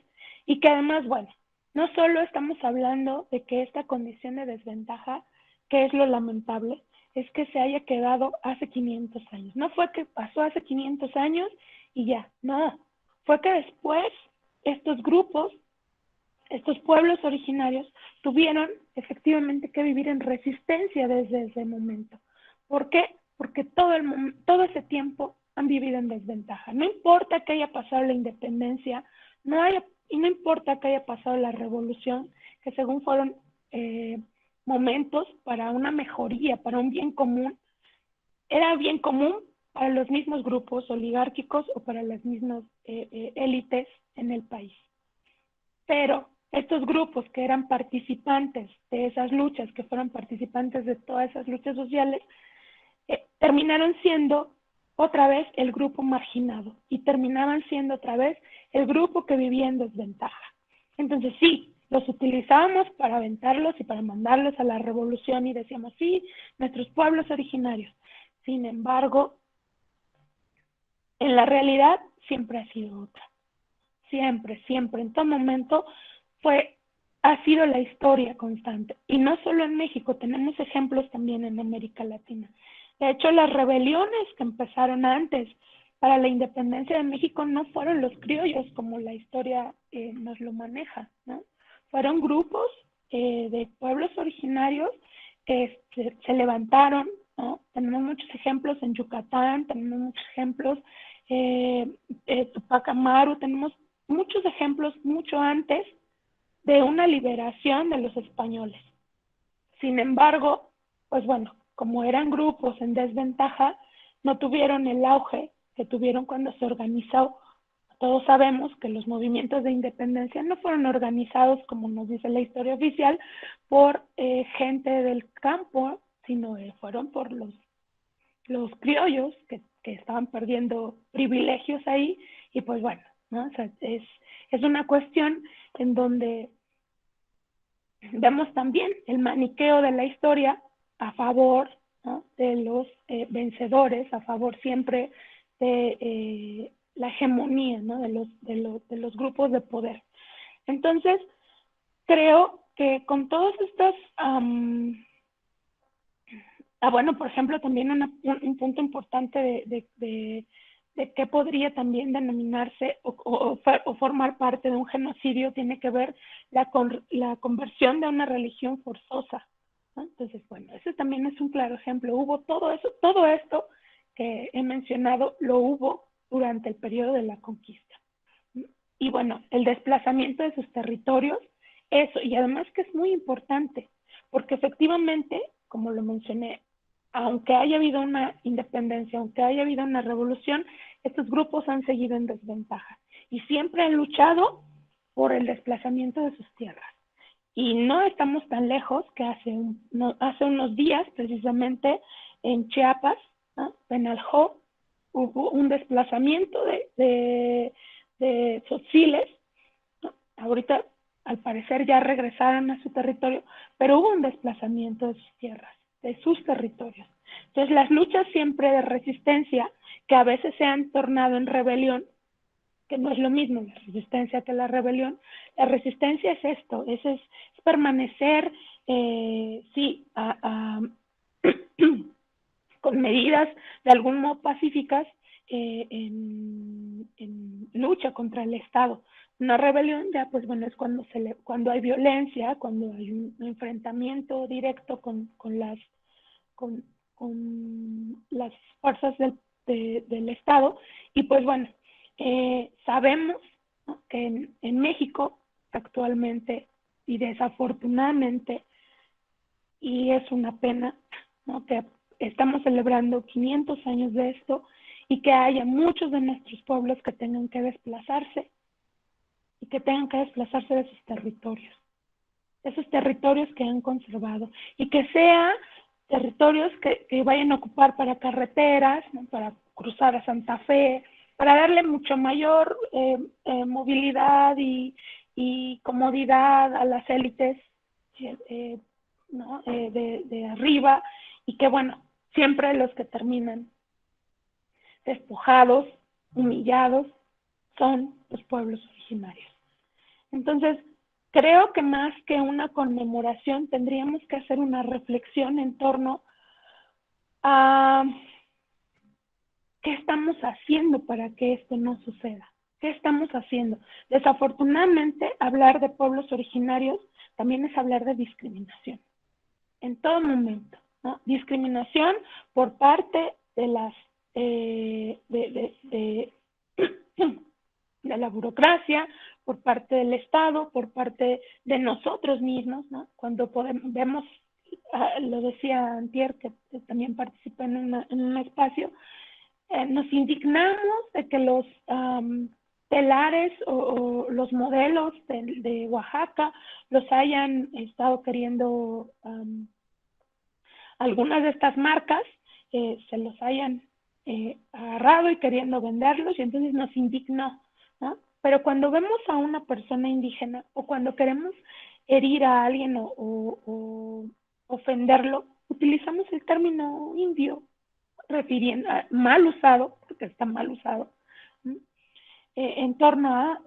Speaker 3: y que además, bueno, no solo estamos hablando de que esta condición de desventaja, que es lo lamentable, es que se haya quedado hace 500 años. No fue que pasó hace 500 años y ya, no. Fue que después estos grupos, estos pueblos originarios, tuvieron efectivamente que vivir en resistencia desde ese momento. ¿Por qué? Porque todo ese tiempo han vivido en desventaja. No importa que haya pasado la independencia, y no importa que haya pasado la revolución, que según fueron momentos para una mejoría, para un bien común, era bien común para los mismos grupos oligárquicos o para las mismas élites en el país. Pero estos grupos que eran participantes de esas luchas, que fueron participantes de todas esas luchas sociales, terminaron siendo otra vez el grupo marginado y terminaban siendo otra vez el grupo que vivía en desventaja. Entonces sí, los utilizábamos para aventarlos y para mandarlos a la revolución y decíamos, sí, nuestros pueblos originarios. Sin embargo, en la realidad siempre ha sido otra. Siempre, siempre, en todo momento ha sido la historia constante. Y no solo en México, tenemos ejemplos también en América Latina. De hecho, las rebeliones que empezaron antes para la independencia de México no fueron los criollos, como la historia nos lo maneja, ¿no? Fueron grupos de pueblos originarios que se levantaron, ¿no? Tenemos muchos ejemplos en Yucatán, tenemos muchos ejemplos Tupac Amaru, tenemos muchos ejemplos mucho antes de una liberación de los españoles. Sin embargo, pues bueno, como eran grupos en desventaja, no tuvieron el auge que tuvieron cuando se organizó. Todos sabemos que los movimientos de independencia no fueron organizados, como nos dice la historia oficial, por gente del campo, sino fueron por los criollos que estaban perdiendo privilegios ahí, y pues bueno, ¿no? O sea, es una cuestión en donde vemos también el maniqueo de la historia a favor, ¿no?, de los vencedores, a favor siempre de la hegemonía, ¿no?, de los grupos de poder. Entonces, creo que con todos estos bueno, por ejemplo, también un punto importante de qué podría también denominarse o formar parte de un genocidio tiene que ver la conversión de una religión forzosa, ¿no? Entonces, bueno, ese también es un claro ejemplo. Hubo todo esto que he mencionado, lo hubo durante el periodo de la conquista. Y bueno, el desplazamiento de sus territorios, eso, y además que es muy importante, porque efectivamente, como lo mencioné, aunque haya habido una independencia, aunque haya habido una revolución, estos grupos han seguido en desventaja y siempre han luchado por el desplazamiento de sus tierras. Y no estamos tan lejos que hace unos días, precisamente en Chiapas, ¿no?, Penaljo, hubo un desplazamiento de tzotziles, ¿no? Ahorita, al parecer, ya regresaron a su territorio, pero hubo un desplazamiento de sus tierras, de sus territorios. Entonces, las luchas siempre de resistencia, que a veces se han tornado en rebelión, que no es lo mismo la resistencia que la rebelión. La resistencia es esto, es permanecer, sí, con medidas de algún modo pacíficas en lucha contra el Estado. Una rebelión ya, pues bueno, es cuando hay violencia, cuando hay un enfrentamiento directo con las fuerzas del Estado. Y pues bueno, sabemos, ¿no?, que en México actualmente y desafortunadamente, y es una pena, ¿no?, que estamos celebrando 500 años de esto y que haya muchos de nuestros pueblos que tengan que desplazarse y que tengan que desplazarse de sus territorios, esos territorios que han conservado, y que sean territorios que vayan a ocupar para carreteras, ¿no?, para cruzar a Santa Fe, para darle mucho mayor movilidad y comodidad a las élites, ¿no?, de arriba, y que bueno, siempre los que terminan despojados, humillados, son los pueblos originarios. Entonces, creo que más que una conmemoración tendríamos que hacer una reflexión en torno a qué estamos haciendo para que esto no suceda. ¿Qué estamos haciendo? Desafortunadamente, hablar de pueblos originarios también es hablar de discriminación, en todo momento, ¿no? Discriminación por parte de las de la burocracia, por parte del Estado, por parte de nosotros mismos, ¿no? Cuando vemos, lo decía antier, que también participé en un espacio, nos indignamos de que los telares o los modelos de Oaxaca los hayan estado queriendo, algunas de estas marcas se los hayan agarrado y queriendo venderlos, y entonces nos indignó, ¿no? Pero cuando vemos a una persona indígena o cuando queremos herir a alguien o ofenderlo, utilizamos el término indio, refiriendo, mal usado, porque está mal usado, en torno a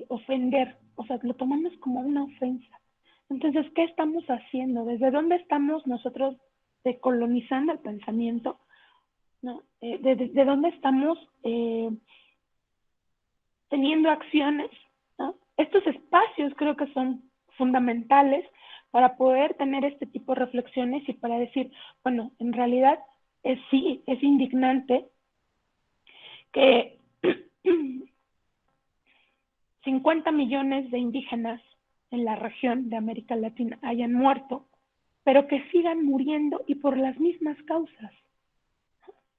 Speaker 3: ofender, o sea, lo tomamos como una ofensa. Entonces, ¿qué estamos haciendo? ¿Desde dónde estamos nosotros decolonizando el pensamiento? ¿No? ¿De dónde estamos teniendo acciones? ¿No? Estos espacios creo que son fundamentales para poder tener este tipo de reflexiones y para decir, bueno, en realidad sí, es indignante que 50 millones de indígenas en la región de América Latina hayan muerto, pero que sigan muriendo y por las mismas causas.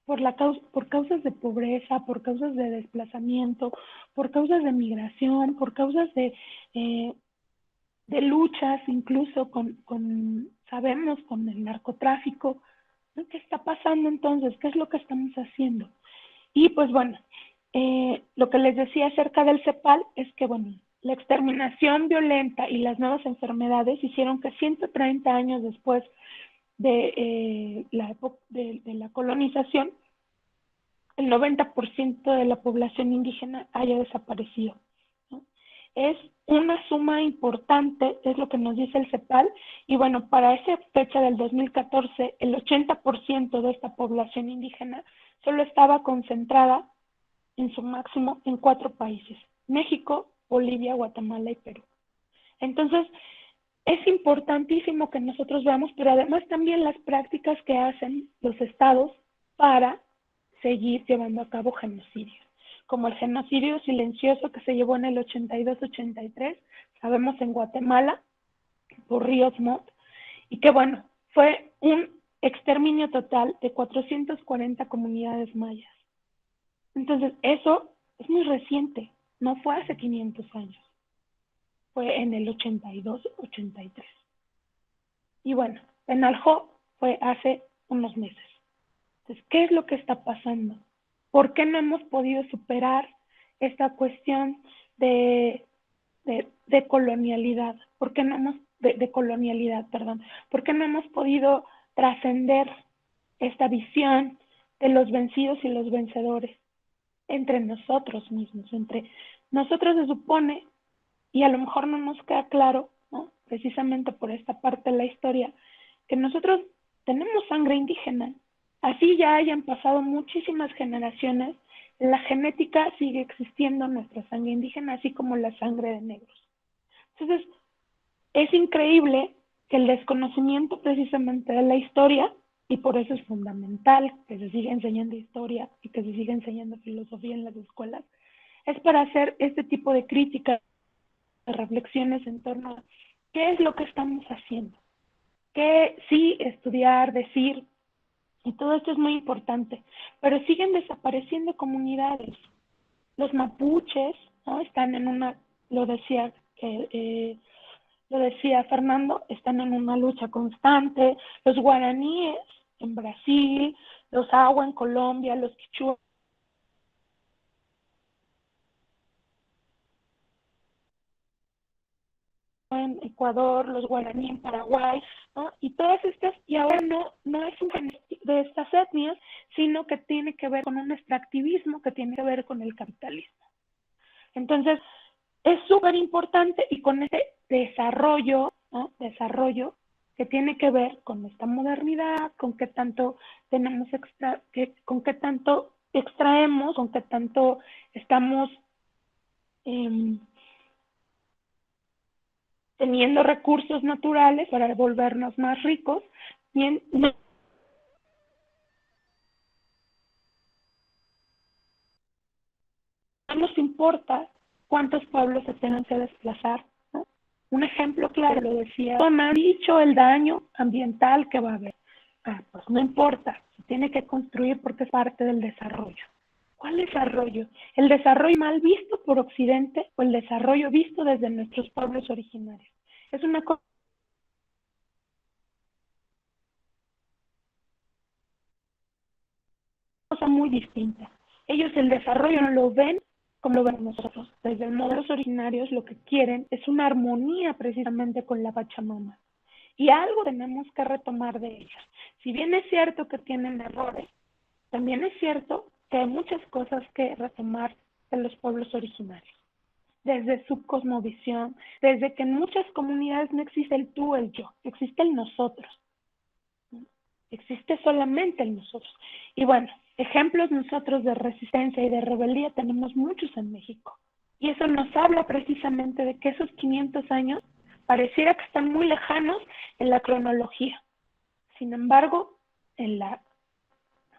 Speaker 3: Por causas de pobreza, por causas de desplazamiento, por causas de migración, por causas de luchas, incluso sabemos, con el narcotráfico. ¿Qué está pasando entonces? ¿Qué es lo que estamos haciendo? Y pues bueno, lo que les decía acerca del CEPAL es que, bueno, la exterminación violenta y las nuevas enfermedades hicieron que 130 años después de la colonización, el 90% de la población indígena haya desaparecido, ¿no? Es una suma importante, es lo que nos dice el CEPAL, y bueno, para esa fecha del 2014, el 80% de esta población indígena solo estaba concentrada en su máximo en 4 países: México, Bolivia, Guatemala y Perú. Entonces, es importantísimo que nosotros veamos, pero además también las prácticas que hacen los estados para seguir llevando a cabo genocidios, como el genocidio silencioso que se llevó en el 82-83, sabemos en Guatemala, por Ríos Montt, y que bueno, fue un exterminio total de 440 comunidades mayas. Entonces, eso es muy reciente, no fue hace 500 años, fue en el 82-83. Y bueno, Penaljo fue hace unos meses. Entonces, ¿qué es lo que está pasando? ¿Por qué no hemos podido superar esta cuestión de colonialidad? ¿Por qué no hemos, de colonialidad, perdón? ¿Por qué no hemos podido trascender esta visión de los vencidos y los vencedores entre nosotros mismos? Entre nosotros se supone, y a lo mejor no nos queda claro, ¿no? Precisamente por esta parte de la historia, que nosotros tenemos sangre indígena. Así ya hayan pasado muchísimas generaciones, la genética sigue existiendo, nuestra sangre indígena, así como la sangre de negros. Entonces, es increíble que el desconocimiento precisamente de la historia, y por eso es fundamental que se siga enseñando historia y que se siga enseñando filosofía en las escuelas, es para hacer este tipo de críticas, de reflexiones en torno a qué es lo que estamos haciendo. Que sí, estudiar, decir, y todo esto es muy importante, pero siguen desapareciendo comunidades. Los mapuches, ¿no? Están en una, lo decía Fernando, están en una lucha constante. Los guaraníes en Brasil, los agua en Colombia, los quichua en Ecuador, los guaraní en Paraguay, ¿no? Y todas estas, y ahora no es un genocidio de estas etnias, sino que tiene que ver con un extractivismo, que tiene que ver con el capitalismo. Entonces, es súper importante, y con ese desarrollo, ¿no? Desarrollo, que tiene que ver con esta modernidad, con qué tanto tenemos con qué tanto extraemos, con qué tanto estamos teniendo recursos naturales para volvernos más ricos. Bien, no nos importa cuántos pueblos se tengan que desplazar, ¿no? Un ejemplo claro, lo decía, me han dicho el daño ambiental que va a haber. Pues no importa, se tiene que construir porque es parte del desarrollo. ¿Cuál desarrollo? ¿El desarrollo mal visto por Occidente o el desarrollo visto desde nuestros pueblos originarios? Es una cosa muy distinta. Ellos el desarrollo no lo ven como lo ven nosotros. Desde los pueblos originarios lo que quieren es una armonía precisamente con la Pachamama. Y algo tenemos que retomar de ellos. Si bien es cierto que tienen errores, también es cierto que hay muchas cosas que retomar de los pueblos originarios. Desde su cosmovisión, desde que en muchas comunidades no existe el tú, el yo, existe el nosotros. Existe solamente el nosotros. Y bueno, ejemplos nosotros de resistencia y de rebeldía tenemos muchos en México. Y eso nos habla precisamente de que esos 500 años pareciera que están muy lejanos en la cronología. Sin embargo, en la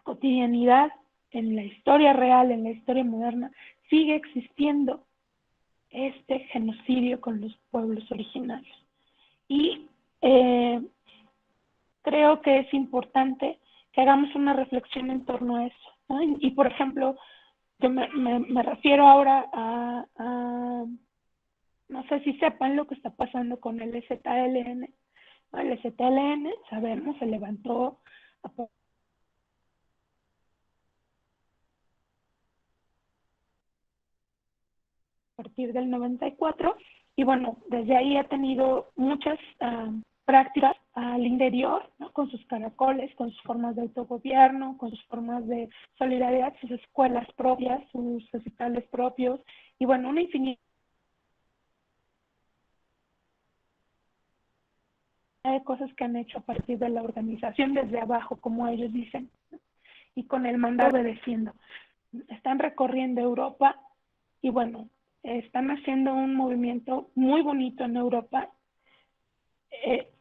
Speaker 3: cotidianidad, en la historia real, en la historia moderna, sigue existiendo este genocidio con los pueblos originarios. Y creo que es importante que hagamos una reflexión en torno a eso, ¿no? Y por ejemplo, yo me refiero ahora no sé si sepan lo que está pasando con el ZLN. El ZLN, sabemos, se levantó a partir del 94 y bueno, desde ahí ha tenido muchas prácticas al interior, ¿no? Con sus caracoles, con sus formas de autogobierno, con sus formas de solidaridad, sus escuelas propias, sus hospitales propios y bueno, una infinidad de cosas que han hecho a partir de la organización desde abajo, como ellos dicen, ¿no? Y con el mandato obedeciendo. Están recorriendo Europa y bueno, están haciendo un movimiento muy bonito en Europa,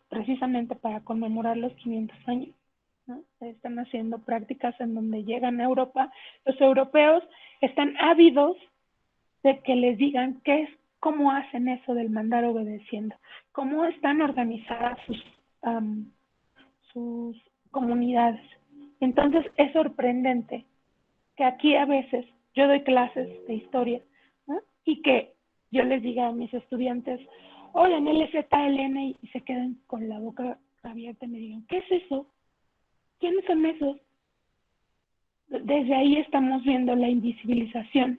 Speaker 3: precisamente para conmemorar los 500 años, ¿no? Están haciendo prácticas en donde llegan a Europa. Los europeos están ávidos de que les digan qué es, cómo hacen eso del mandar obedeciendo, cómo están organizadas sus comunidades. Entonces es sorprendente que aquí a veces yo doy clases de historia, ¿no? Y que yo les diga a mis estudiantes, hola, en el ZLN, y se queden con la boca abierta y me digan, ¿qué es eso? ¿Quiénes son esos? Desde ahí estamos viendo la invisibilización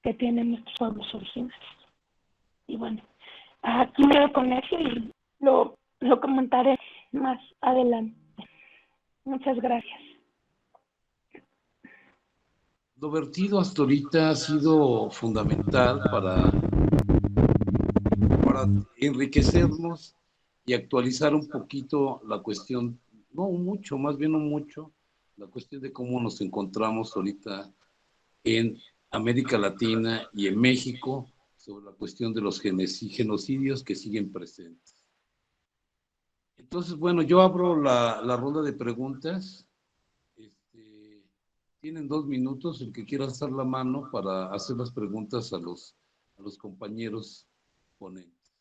Speaker 3: que tienen nuestros pueblos originarios. Y bueno, aquí me quedo con eso y lo comentaré más adelante. Muchas gracias.
Speaker 1: Lo vertido hasta ahorita ha sido fundamental para enriquecernos y actualizar un poquito la cuestión, no mucho, más bien no mucho, la cuestión de cómo nos encontramos ahorita en América Latina y en México sobre la cuestión de los genocidios que siguen presentes. Entonces, bueno, yo abro la ronda de preguntas. Tienen 2 minutos, el que quiera alzar la mano para hacer las preguntas a los compañeros ponentes.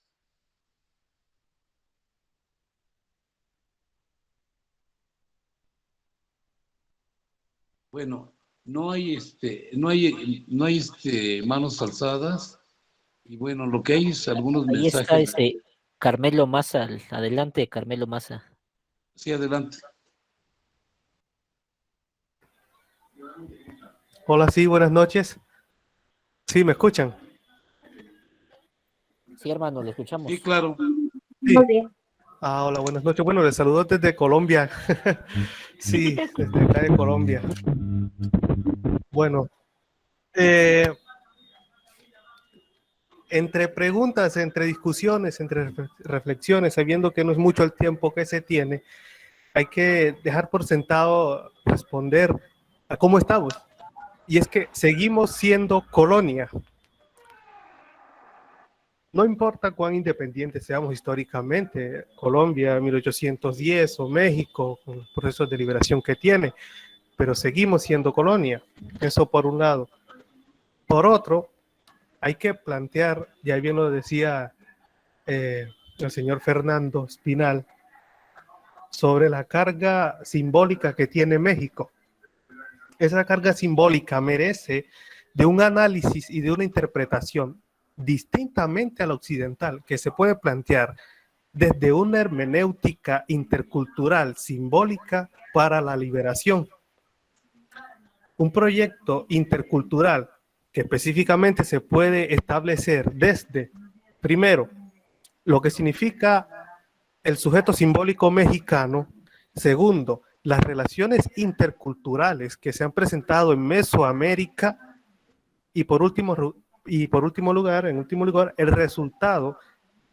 Speaker 1: Bueno, no hay manos alzadas y bueno, lo que hay es algunos
Speaker 2: Ahí
Speaker 1: mensajes.
Speaker 2: está Carmelo Massa, adelante Carmelo Massa.
Speaker 1: Sí, adelante.
Speaker 4: Hola, sí, buenas noches. ¿Sí, me escuchan?
Speaker 2: Sí, hermano, lo escuchamos.
Speaker 1: Sí, claro.
Speaker 4: Sí. Hola, buenas noches. Bueno, les saludo desde Colombia. Sí, desde acá de Colombia. Bueno, entre preguntas, entre discusiones, entre reflexiones, sabiendo que no es mucho el tiempo que se tiene, hay que dejar por sentado responder a cómo estamos. Y es que seguimos siendo colonia. No importa cuán independientes seamos históricamente, Colombia 1810 o México, con los procesos de liberación que tiene, pero seguimos siendo colonia. Eso por un lado. Por otro, hay que plantear, ya bien lo decía el señor Fernando Espinal, sobre la carga simbólica que tiene México. Esa carga simbólica merece de un análisis y de una interpretación distintamente a la occidental, que se puede plantear desde una hermenéutica intercultural simbólica para la liberación. Un proyecto intercultural que específicamente se puede establecer desde, primero, lo que significa el sujeto simbólico mexicano. Segundo, las relaciones interculturales que se han presentado en Mesoamérica. Y por último lugar, el resultado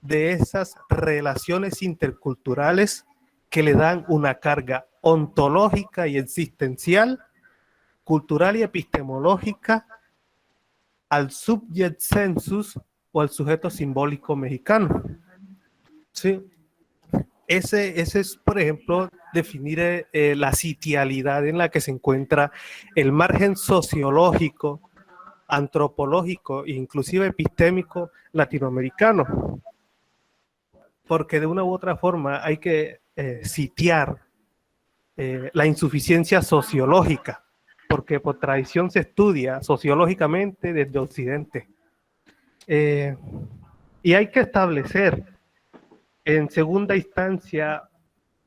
Speaker 4: de esas relaciones interculturales que le dan una carga ontológica y existencial, cultural y epistemológica al subject sensus o al sujeto simbólico mexicano. Sí. Ese es, por ejemplo, definir la sitialidad en la que se encuentra el margen sociológico, antropológico e inclusive epistémico latinoamericano. Porque de una u otra forma hay que sitiar la insuficiencia sociológica, porque por tradición se estudia sociológicamente desde Occidente. Y hay que establecer en segunda instancia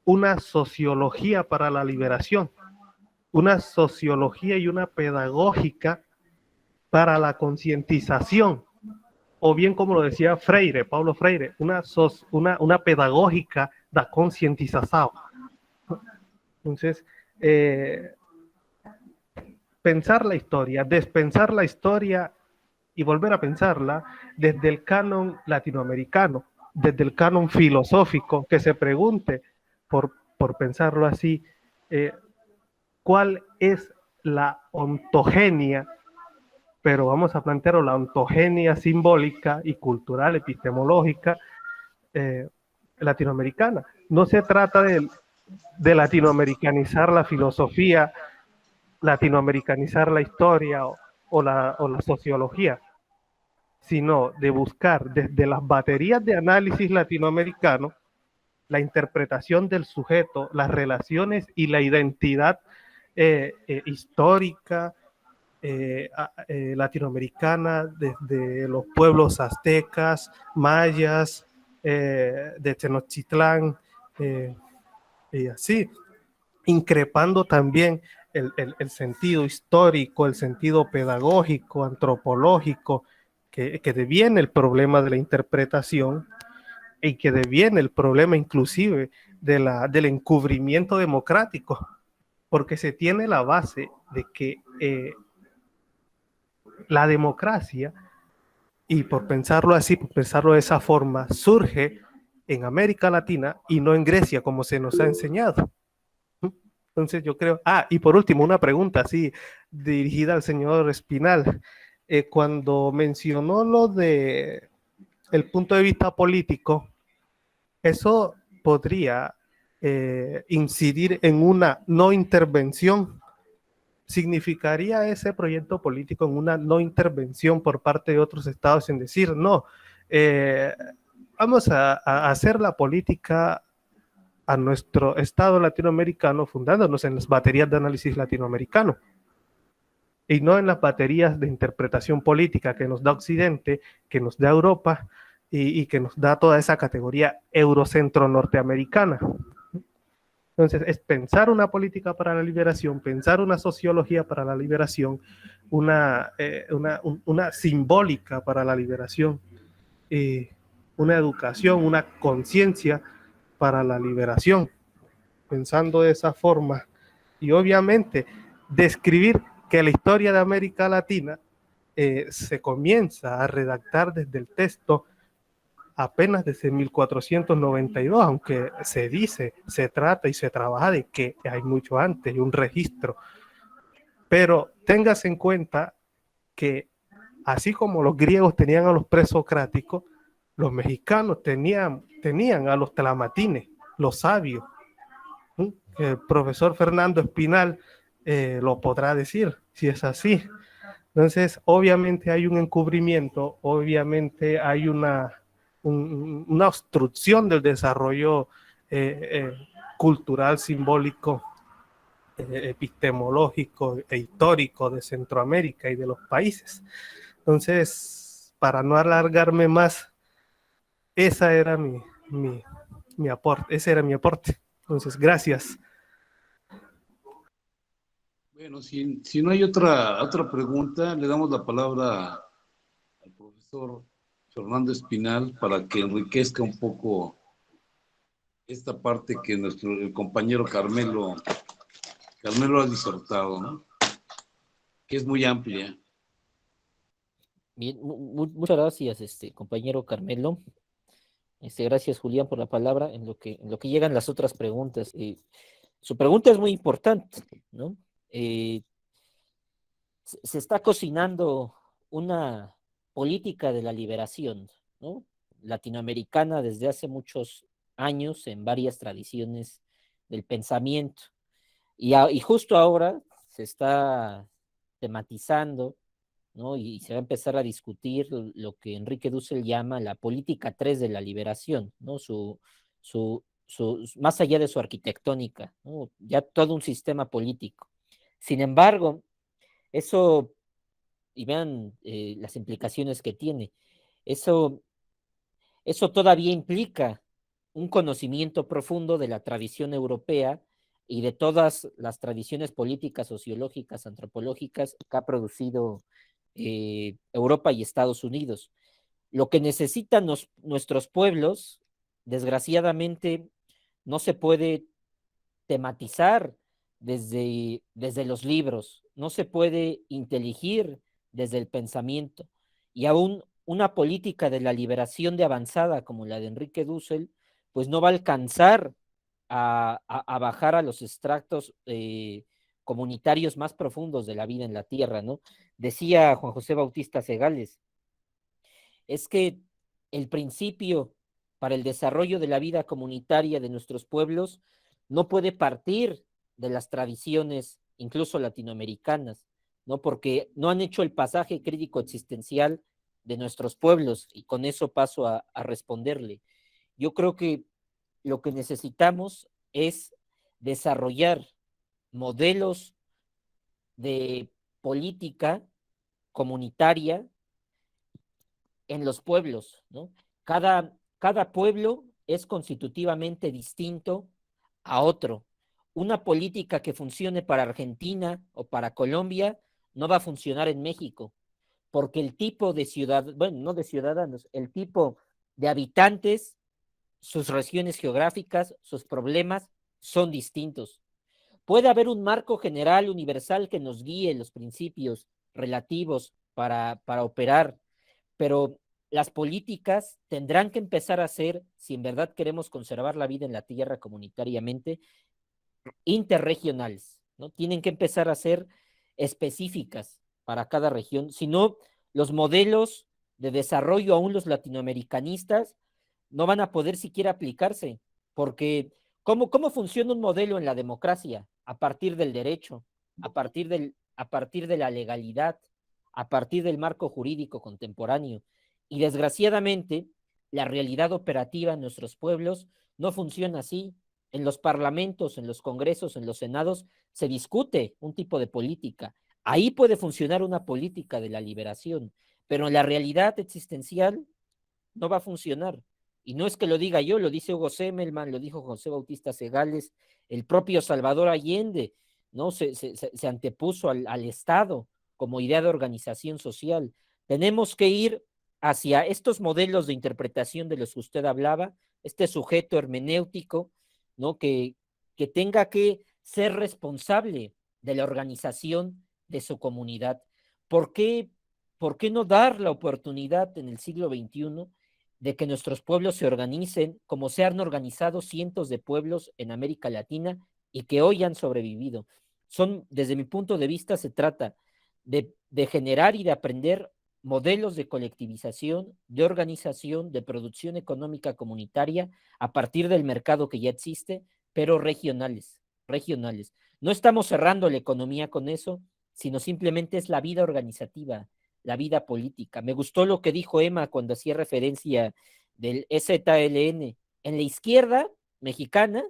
Speaker 4: una sociología para la liberación, una sociología y una pedagógica para la concientización, o bien como lo decía Freire, Paulo Freire, una pedagógica da concientización. Entonces, pensar la historia, despensar la historia y volver a pensarla desde el canon latinoamericano, desde el canon filosófico, que se pregunte, por pensarlo así, cuál es la ontogenia, pero vamos a plantearlo, la ontogenia simbólica y cultural, epistemológica latinoamericana. No se trata de latinoamericanizar la filosofía, latinoamericanizar la historia o la sociología, sino de buscar desde las baterías de análisis latinoamericano la interpretación del sujeto, las relaciones y la identidad histórica latinoamericana, desde los pueblos aztecas, mayas, de Tenochtitlán, y así, increpando también el sentido histórico, el sentido pedagógico, antropológico, que deviene el problema de la interpretación y que deviene el problema inclusive del encubrimiento democrático, porque se tiene la base de que la democracia, y por pensarlo así, por pensarlo de esa forma, surge en América Latina y no en Grecia, como se nos ha enseñado. Entonces yo creo... y por último, una pregunta así dirigida al señor Espinal. Cuando mencionó lo de el punto de vista político, eso podría incidir en una no intervención. ¿Significaría ese proyecto político en una no intervención por parte de otros estados en decir, no, vamos a hacer la política a nuestro estado latinoamericano fundándonos en las baterías de análisis latinoamericano y no en las baterías de interpretación política que nos da Occidente, que nos da Europa y que nos da toda esa categoría eurocentro norteamericana? Entonces, es pensar una política para la liberación, pensar una sociología para la liberación, una simbólica para la liberación, una educación, una conciencia para la liberación, pensando de esa forma. Y obviamente, describir que la historia de América Latina se comienza a redactar desde el texto apenas desde 1492, aunque se dice, se trata y se trabaja de que hay mucho antes y un registro. Pero téngase en cuenta que así como los griegos tenían a los presocráticos, los mexicanos tenían a los tlamatines, los sabios. El profesor Fernando Espinal lo podrá decir, si es así. Entonces, obviamente hay un encubrimiento, obviamente hay una obstrucción del desarrollo cultural, simbólico, epistemológico e histórico de Centroamérica y de los países. Entonces, para no alargarme más, esa era mi aporte, ese era mi aporte. Entonces, gracias.
Speaker 1: Bueno, si no hay otra pregunta, le damos la palabra al profesor Fernando Espinal para que enriquezca un poco esta parte que el compañero Carmelo ha disertado, ¿no? Que es muy amplia.
Speaker 2: Bien, muchas gracias, compañero Carmelo. Gracias, Julián, por la palabra. En lo que llegan las otras preguntas. Su pregunta es muy importante, ¿no? Se está cocinando una política de la liberación, ¿no? Latinoamericana desde hace muchos años en varias tradiciones del pensamiento. Y justo ahora se está tematizando, ¿no? Y se va a empezar a discutir lo que Enrique Dussel llama la política 3 de la liberación, ¿no? Más allá de su arquitectónica, ¿no? Ya todo un sistema político. Sin embargo, eso, y vean las implicaciones que tiene, eso, eso todavía implica un conocimiento profundo de la tradición europea y de todas las tradiciones políticas, sociológicas, antropológicas que ha producido Europa y Estados Unidos. Lo que necesitan nuestros pueblos, desgraciadamente, no se puede tematizar desde los libros, no se puede inteligir desde el pensamiento. Y aún una política de la liberación de avanzada como la de Enrique Dussel, pues no va a alcanzar a bajar a los extractos comunitarios más profundos de la vida en la tierra, ¿no? Decía Juan José Bautista Segales, es que el principio para el desarrollo de la vida comunitaria de nuestros pueblos no puede partir de las tradiciones, incluso latinoamericanas, ¿no? Porque no han hecho el pasaje crítico existencial de nuestros pueblos, y con eso paso a responderle. Yo creo que lo que necesitamos es desarrollar modelos de política comunitaria en los pueblos, ¿no? Cada pueblo es constitutivamente distinto a otro. Una política que funcione para Argentina o para Colombia no va a funcionar en México, porque el tipo de ciudadanos, bueno, no de ciudadanos, el tipo de habitantes, sus regiones geográficas, sus problemas son distintos. Puede haber un marco general universal que nos guíe los principios relativos para operar, pero las políticas tendrán que empezar a ser, si en verdad queremos conservar la vida en la tierra comunitariamente, interregionales, ¿no? Tienen que empezar a ser específicas para cada región, si no, los modelos de desarrollo, aún los latinoamericanistas, no van a poder siquiera aplicarse, porque ¿cómo funciona un modelo en la democracia? A partir del derecho, a partir de la legalidad, a partir del marco jurídico contemporáneo. Y desgraciadamente, la realidad operativa en nuestros pueblos no funciona así. En los parlamentos, en los congresos, en los senados, se discute un tipo de política. Ahí puede funcionar una política de la liberación, pero en la realidad existencial no va a funcionar. Y no es que lo diga yo, lo dice Hugo Semmelman, lo dijo José Bautista Segales, el propio Salvador Allende, ¿no? Se antepuso al Estado como idea de organización social. Tenemos que ir hacia estos modelos de interpretación de los que usted hablaba, este sujeto hermenéutico, ¿no? Que tenga que ser responsable de la organización de su comunidad. ¿Por qué ¿por qué no dar la oportunidad en el siglo XXI de que nuestros pueblos se organicen como se han organizado cientos de pueblos en América Latina y que hoy han sobrevivido? Desde mi punto de vista, se trata de generar y de aprender modelos de colectivización, de organización, de producción económica comunitaria a partir del mercado que ya existe, pero regionales. No estamos cerrando la economía con eso, sino simplemente es la vida organizativa, la vida política. Me gustó lo que dijo Emma cuando hacía referencia del EZLN. En la izquierda mexicana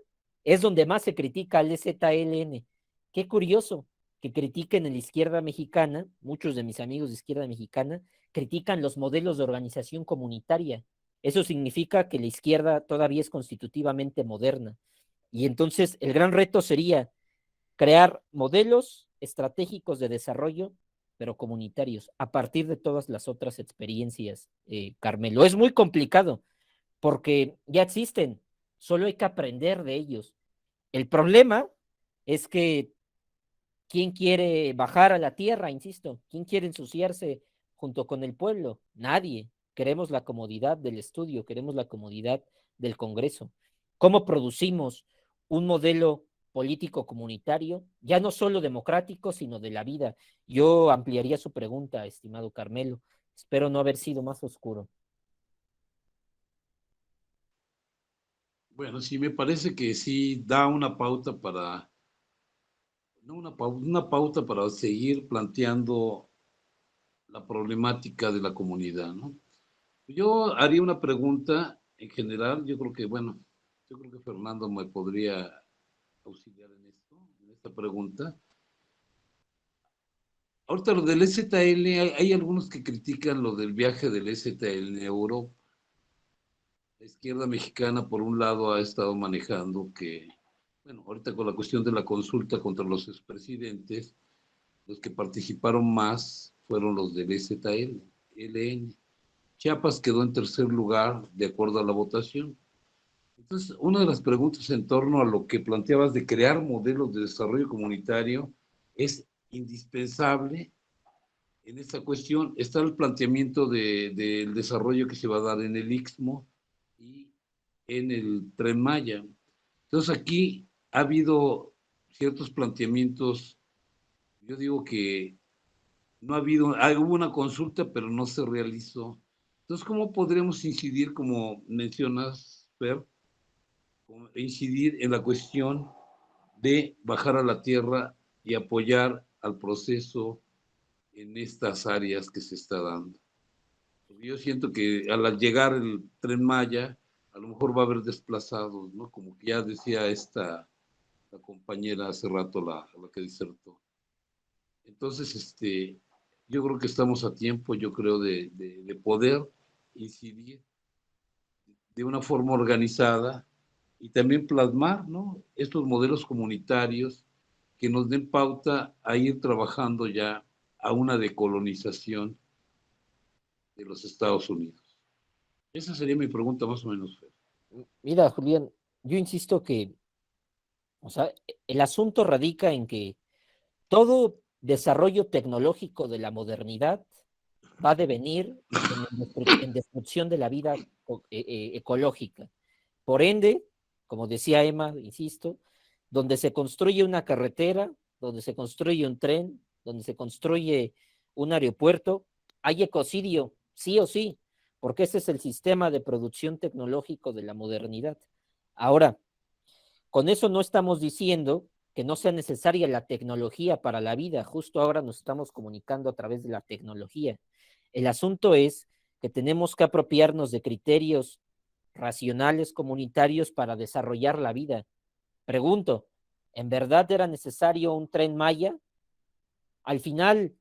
Speaker 2: es donde más se critica al EZLN. Qué curioso que critiquen en la izquierda mexicana, muchos de mis amigos de izquierda mexicana critican los modelos de organización comunitaria. Eso significa que la izquierda todavía es constitutivamente moderna. Y entonces el gran reto sería crear modelos estratégicos de desarrollo, pero comunitarios, a partir de todas las otras experiencias, Carmelo. Es muy complicado porque ya existen, solo hay que aprender de ellos. El problema es que ¿quién quiere bajar a la tierra, insisto? ¿Quién quiere ensuciarse junto con el pueblo? Nadie. Queremos la comodidad del estudio, queremos la comodidad del Congreso. ¿Cómo producimos un modelo político comunitario, ya no solo democrático, sino de la vida? Yo ampliaría su pregunta, estimado Carmelo. Espero no haber sido más oscuro.
Speaker 1: Bueno, sí, me parece que sí da una pauta para, no una pauta para seguir planteando la problemática de la comunidad, ¿no? Yo haría una pregunta en general, yo creo que Fernando me podría auxiliar en esto, en esta pregunta. Ahorita lo del EZL, hay algunos que critican lo del viaje del EZL en Europa. La izquierda mexicana, por un lado, ha estado manejando que, bueno, ahorita con la cuestión de la consulta contra los expresidentes, los que participaron más fueron los del EZLN. Chiapas quedó en tercer lugar de acuerdo a la votación. Entonces, una de las preguntas en torno a lo que planteabas de crear modelos de desarrollo comunitario es indispensable en esta cuestión. Está el planteamiento del desarrollo que se va a dar en el Istmo y en el Tren Maya. Entonces, aquí ha habido ciertos planteamientos. Yo digo que no ha habido, hubo una consulta, pero no se realizó. Entonces, ¿cómo podremos incidir, como mencionas, Fer, incidir en la cuestión de bajar a la tierra y apoyar al proceso en estas áreas que se está dando? Porque yo siento que al llegar el Tren Maya, a lo mejor va a haber desplazados, ¿no? Como que ya decía la compañera hace rato, la que disertó. Entonces, yo creo que estamos a tiempo, yo creo, de poder incidir de una forma organizada y también plasmar, ¿no?, estos modelos comunitarios que nos den pauta a ir trabajando ya a una decolonización de los Estados Unidos. Esa sería mi pregunta más o menos, Fer.
Speaker 2: Mira, Julián, yo insisto que, o sea, el asunto radica en que todo desarrollo tecnológico de la modernidad va a devenir en destrucción de la vida ecológica. Por ende, como decía Emma, insisto, donde se construye una carretera, donde se construye un tren, donde se construye un aeropuerto, hay ecocidio, sí o sí, porque ese es el sistema de producción tecnológico de la modernidad. Ahora, con eso no estamos diciendo que no sea necesaria la tecnología para la vida. Justo ahora nos estamos comunicando a través de la tecnología. El asunto es que tenemos que apropiarnos de criterios racionales comunitarios para desarrollar la vida. Pregunto, ¿en verdad era necesario un Tren Maya? Al final,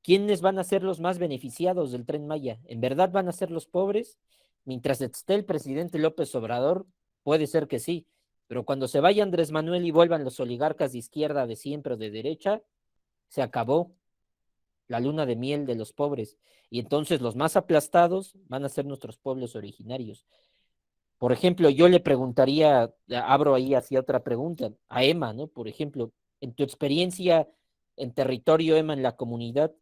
Speaker 2: ¿quiénes van a ser los más beneficiados del Tren Maya? ¿En verdad van a ser los pobres? Mientras esté el presidente López Obrador, puede ser que sí, pero cuando se vaya Andrés Manuel y vuelvan los oligarcas de izquierda, de siempre o de derecha, se acabó la luna de miel de los pobres. Y entonces los más aplastados van a ser nuestros pueblos originarios. Por ejemplo, yo le preguntaría, abro ahí hacia otra pregunta, a Emma, ¿no? Por ejemplo, en tu experiencia en territorio, Emma, en la comunidad,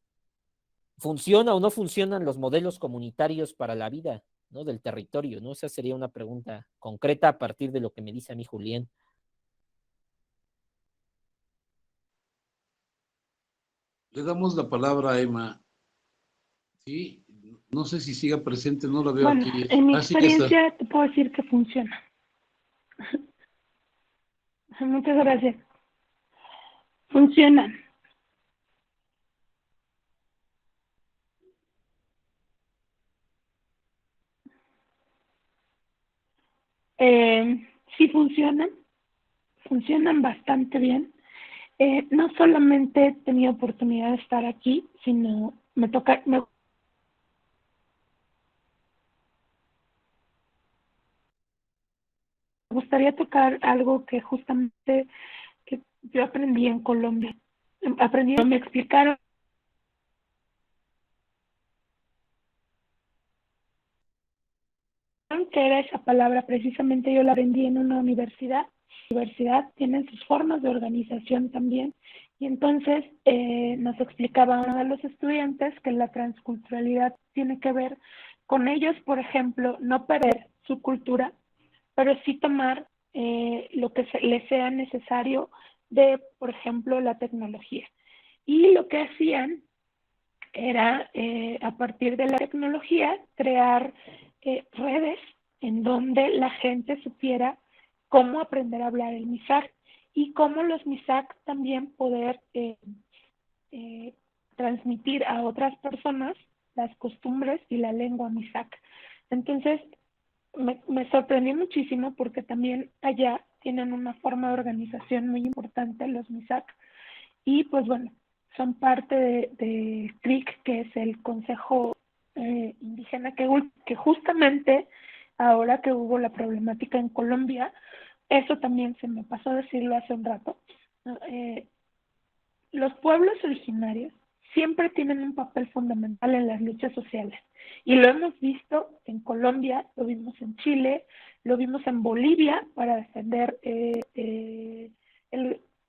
Speaker 2: ¿funciona o no funcionan los modelos comunitarios para la vida, ¿no?, del territorio, ¿no? Esa sería una pregunta concreta a partir de lo que me dice a mí Julián.
Speaker 1: Le damos la palabra a Emma. Sí, no sé si siga presente, no la veo
Speaker 3: Bueno,
Speaker 1: aquí.
Speaker 3: en mi
Speaker 1: Sí, ya está.
Speaker 3: experiencia te puedo decir que funciona. Muchas gracias. Funcionan. Sí funcionan bastante bien. No solamente he tenido oportunidad de estar aquí, sino me gustaría tocar algo que justamente que yo aprendí en Colombia. Me explicaron que era esa palabra, precisamente yo la aprendí en una universidad. La universidad tiene sus formas de organización también, y entonces nos explicaba uno de los estudiantes que la transculturalidad tiene que ver con ellos, por ejemplo, no perder su cultura, pero sí tomar lo que les sea necesario de, por ejemplo, la tecnología. Y lo que hacían era, a partir de la tecnología, crear redes en donde la gente supiera cómo aprender a hablar el MISAC y cómo los MISAC también poder eh, transmitir a otras personas las costumbres y la lengua MISAC. Entonces, me sorprendió muchísimo porque también allá tienen una forma de organización muy importante los MISAC y pues bueno, son parte de CRIC, que es el Consejo Indígena, que justamente ahora que hubo la problemática en Colombia, eso también se me pasó a decirlo hace un rato, ¿no? Los pueblos originarios siempre tienen un papel fundamental en las luchas sociales. Y lo hemos visto en Colombia, lo vimos en Chile, lo vimos en Bolivia para defender,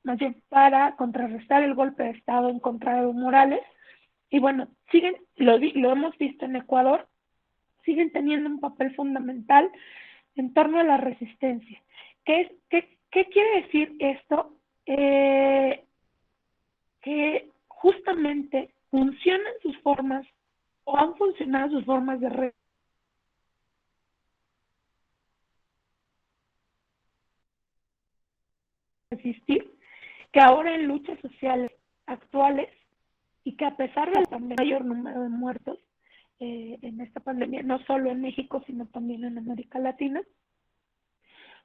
Speaker 3: más bien para contrarrestar el golpe de Estado en contra de Evo Morales. Y bueno, lo hemos visto en Ecuador, siguen teniendo un papel fundamental en torno a la resistencia. ¿Qué quiere decir esto? Que justamente funcionan sus formas o han funcionado sus formas de resistir, que ahora en luchas sociales actuales y que a pesar del mayor número de muertos en esta pandemia, no solo en México, sino también en América Latina,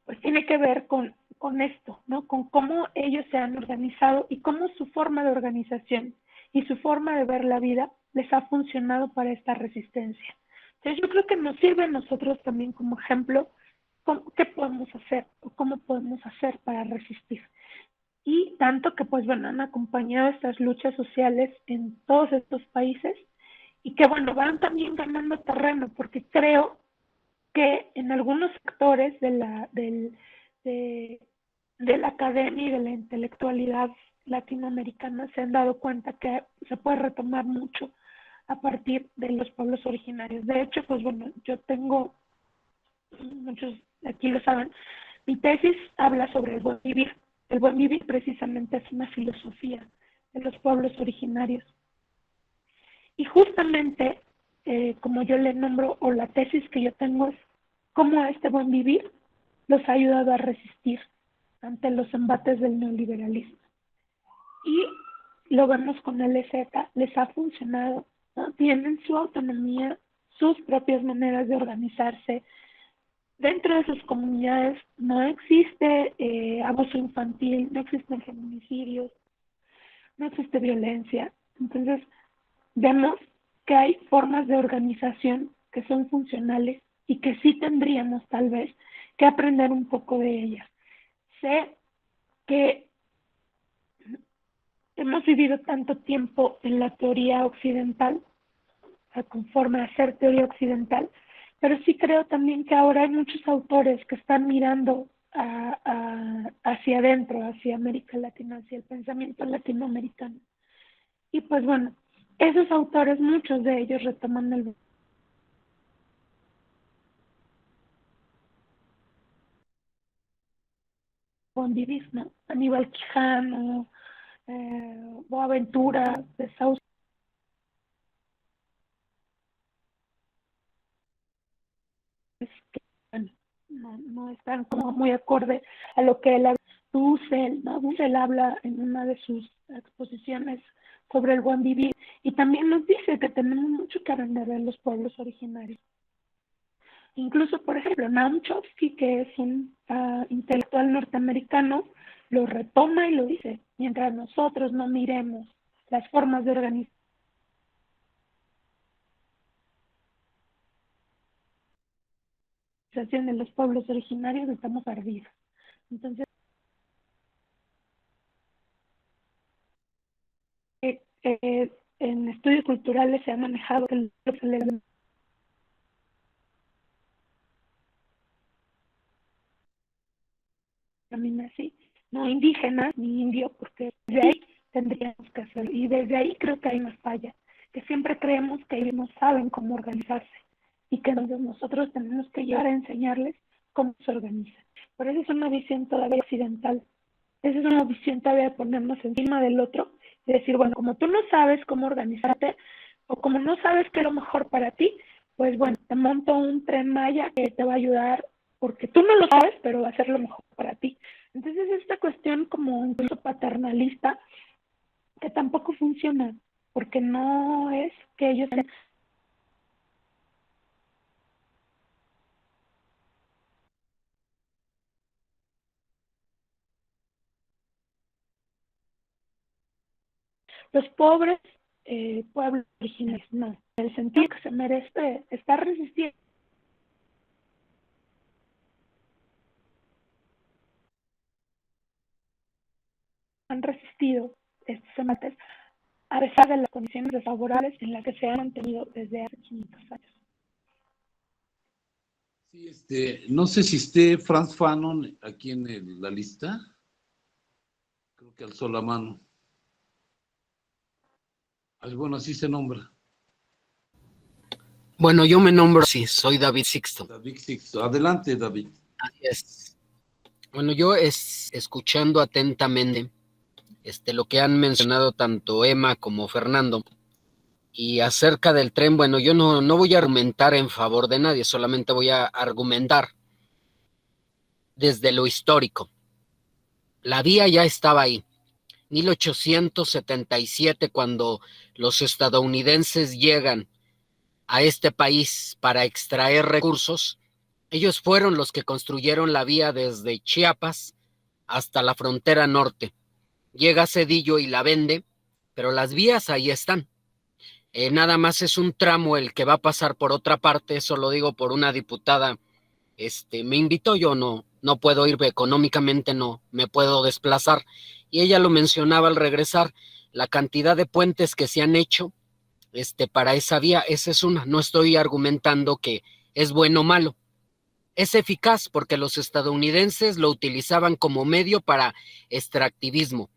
Speaker 3: pues tiene que ver con esto, ¿no? Con cómo ellos se han organizado y cómo su forma de organización y su forma de ver la vida les ha funcionado para esta resistencia. Entonces yo creo que nos sirve a nosotros también como ejemplo qué podemos hacer o cómo podemos hacer para resistir. Y tanto que, pues bueno, han acompañado estas luchas sociales en todos estos países y que, bueno, van también ganando terreno, porque creo que en algunos sectores de la academia y de la intelectualidad latinoamericana se han dado cuenta que se puede retomar mucho a partir de los pueblos originarios. De hecho, pues bueno, yo tengo, muchos aquí lo saben, mi tesis habla sobre el buen vivir. El buen vivir precisamente es una filosofía de los pueblos originarios. Y justamente, como yo le nombro, o la tesis que yo tengo es cómo este buen vivir los ha ayudado a resistir ante los embates del neoliberalismo. Y lo vemos con LZ, les ha funcionado, ¿no? Tienen su autonomía, sus propias maneras de organizarse. Dentro de sus comunidades no existe abuso infantil, no existen feminicidios, no existe violencia. Entonces, vemos que hay formas de organización que son funcionales y que sí tendríamos tal vez que aprender un poco de ellas. Sé que hemos vivido tanto tiempo en la teoría occidental, conforme a ser teoría occidental, pero sí creo también que ahora hay muchos autores que están mirando hacia adentro, hacia América Latina, hacia el pensamiento latinoamericano. Y pues bueno, Esos autores, muchos de ellos retoman el buen vivir, ¿no? Aníbal Quijano, Boaventura de Sauce, que bueno, no están como muy acorde a lo que él habla. Dussel, ¿no? Dussel habla en una de sus exposiciones sobre el buen vivir y también nos dice que tenemos mucho que aprender de los pueblos originarios. Incluso, por ejemplo, Noam Chomsky, que es un intelectual norteamericano, lo retoma y lo dice, mientras nosotros no miremos las formas de organización de los pueblos originarios, estamos perdidos. Entonces, en estudios culturales se ha manejado que lo que se le denomina así, no indígena ni indio, porque desde ahí tendríamos que hacer, y desde ahí creo que hay una falla, que siempre creemos que ellos no saben cómo organizarse, y que entonces nosotros tenemos que llegar a enseñarles cómo se organizan. Pero esa es una visión todavía occidental, esa es una visión todavía de ponernos encima del otro, y decir, bueno, como tú no sabes cómo organizarte, o como no sabes qué es lo mejor para ti, pues bueno, te monto un tren Maya que te va a ayudar, porque tú no lo sabes, pero va a ser lo mejor para ti. Entonces esta cuestión como incluso paternalista, que tampoco funciona, porque no es que ellos sean los pobres pueblos originarios, no. El sentido que se merece estar resistiendo, han resistido estos embates a pesar de las condiciones desfavorables en las que se han mantenido desde hace 500 años.
Speaker 1: Sí, no sé si esté Frantz Fanon aquí en la lista. Creo que alzó la mano. Bueno, así se nombra.
Speaker 5: Bueno, yo me nombro así, soy David Sixto.
Speaker 1: David Sixto. Adelante, David.
Speaker 5: Así es. Bueno, yo escuchando atentamente lo que han mencionado tanto Emma como Fernando, y acerca del tren, bueno, yo no voy a argumentar en favor de nadie, solamente voy a argumentar desde lo histórico. La vía ya estaba ahí. 1877, cuando los estadounidenses llegan a este país para extraer recursos, ellos fueron los que construyeron la vía desde Chiapas hasta la frontera norte. Llega Zedillo y la vende, pero las vías ahí están. Nada más es un tramo el que va a pasar por otra parte, eso lo digo por una diputada, me invitó, yo no puedo ir económicamente, no me puedo desplazar, y ella lo mencionaba al regresar, la cantidad de puentes que se han hecho para esa vía, esa es una, no estoy argumentando que es bueno o malo, es eficaz porque los estadounidenses lo utilizaban como medio para extractivismo.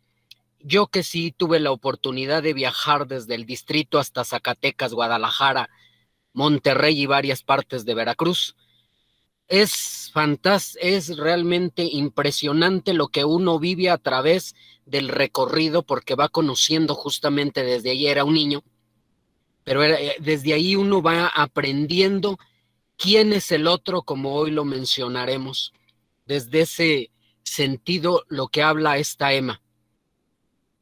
Speaker 5: Yo que sí tuve la oportunidad de viajar desde el distrito hasta Zacatecas, Guadalajara, Monterrey y varias partes de Veracruz, es fantástico, es realmente impresionante lo que uno vive a través del recorrido, porque va conociendo justamente desde ahí, era un niño, pero desde ahí uno va aprendiendo quién es el otro, como hoy lo mencionaremos, desde ese sentido lo que habla esta Emma.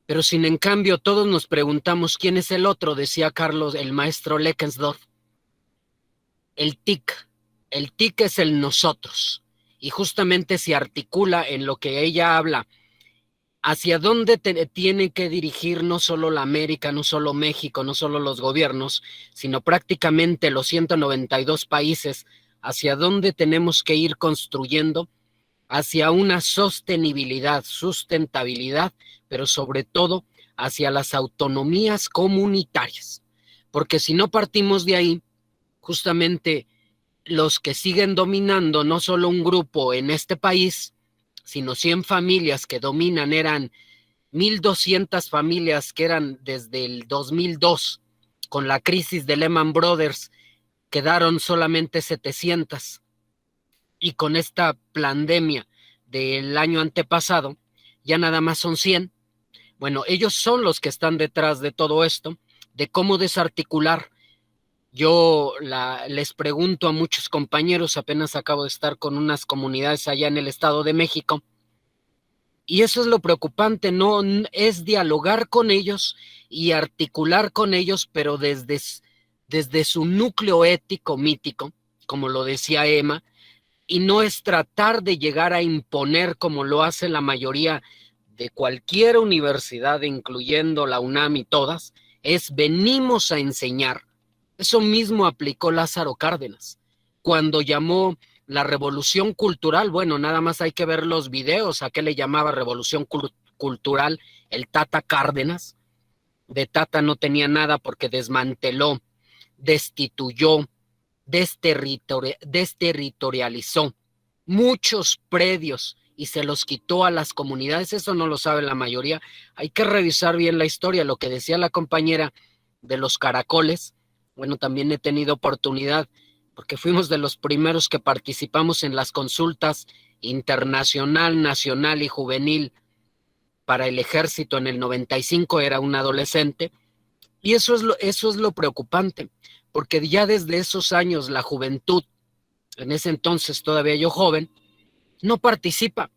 Speaker 5: Pero sin en cambio todos nos preguntamos quién es el otro, decía Carlos, el maestro Leckensdorf. El TIC es el nosotros, y justamente se articula en lo que ella habla, hacia dónde tiene que dirigir no solo la América, no solo México, no solo los gobiernos, sino prácticamente los 192 países, hacia dónde tenemos que ir construyendo hacia una sustentabilidad, pero sobre todo hacia las autonomías comunitarias. Porque si no partimos de ahí, justamente los que siguen dominando, no solo un grupo en este país, sino 100 familias que dominan, eran 1,200 familias que eran desde el 2002 con la crisis de Lehman Brothers quedaron solamente 700, y con esta pandemia del año antepasado ya nada más son 100. Bueno, ellos son los que están detrás de todo esto, de cómo desarticular. Yo les pregunto a muchos compañeros, apenas acabo de estar con unas comunidades allá en el Estado de México, y eso es lo preocupante, no es dialogar con ellos y articular con ellos, pero desde su núcleo ético mítico, como lo decía Emma, y no es tratar de llegar a imponer como lo hace la mayoría de cualquier universidad, incluyendo la UNAM y todas, es venimos a enseñar. Eso mismo aplicó Lázaro Cárdenas cuando llamó la revolución cultural. Bueno, nada más hay que ver los videos a qué le llamaba revolución cultural el Tata Cárdenas. De Tata no tenía nada porque desmanteló, destituyó, desterritorializó muchos predios y se los quitó a las comunidades. Eso no lo sabe la mayoría. Hay que revisar bien la historia. Lo que decía la compañera de los caracoles, bueno, también he tenido oportunidad, porque fuimos de los primeros que participamos en las consultas internacional, nacional y juvenil para el ejército en el 95, era un adolescente, y eso es lo preocupante, porque ya desde esos años la juventud, en ese entonces todavía yo joven, no participa.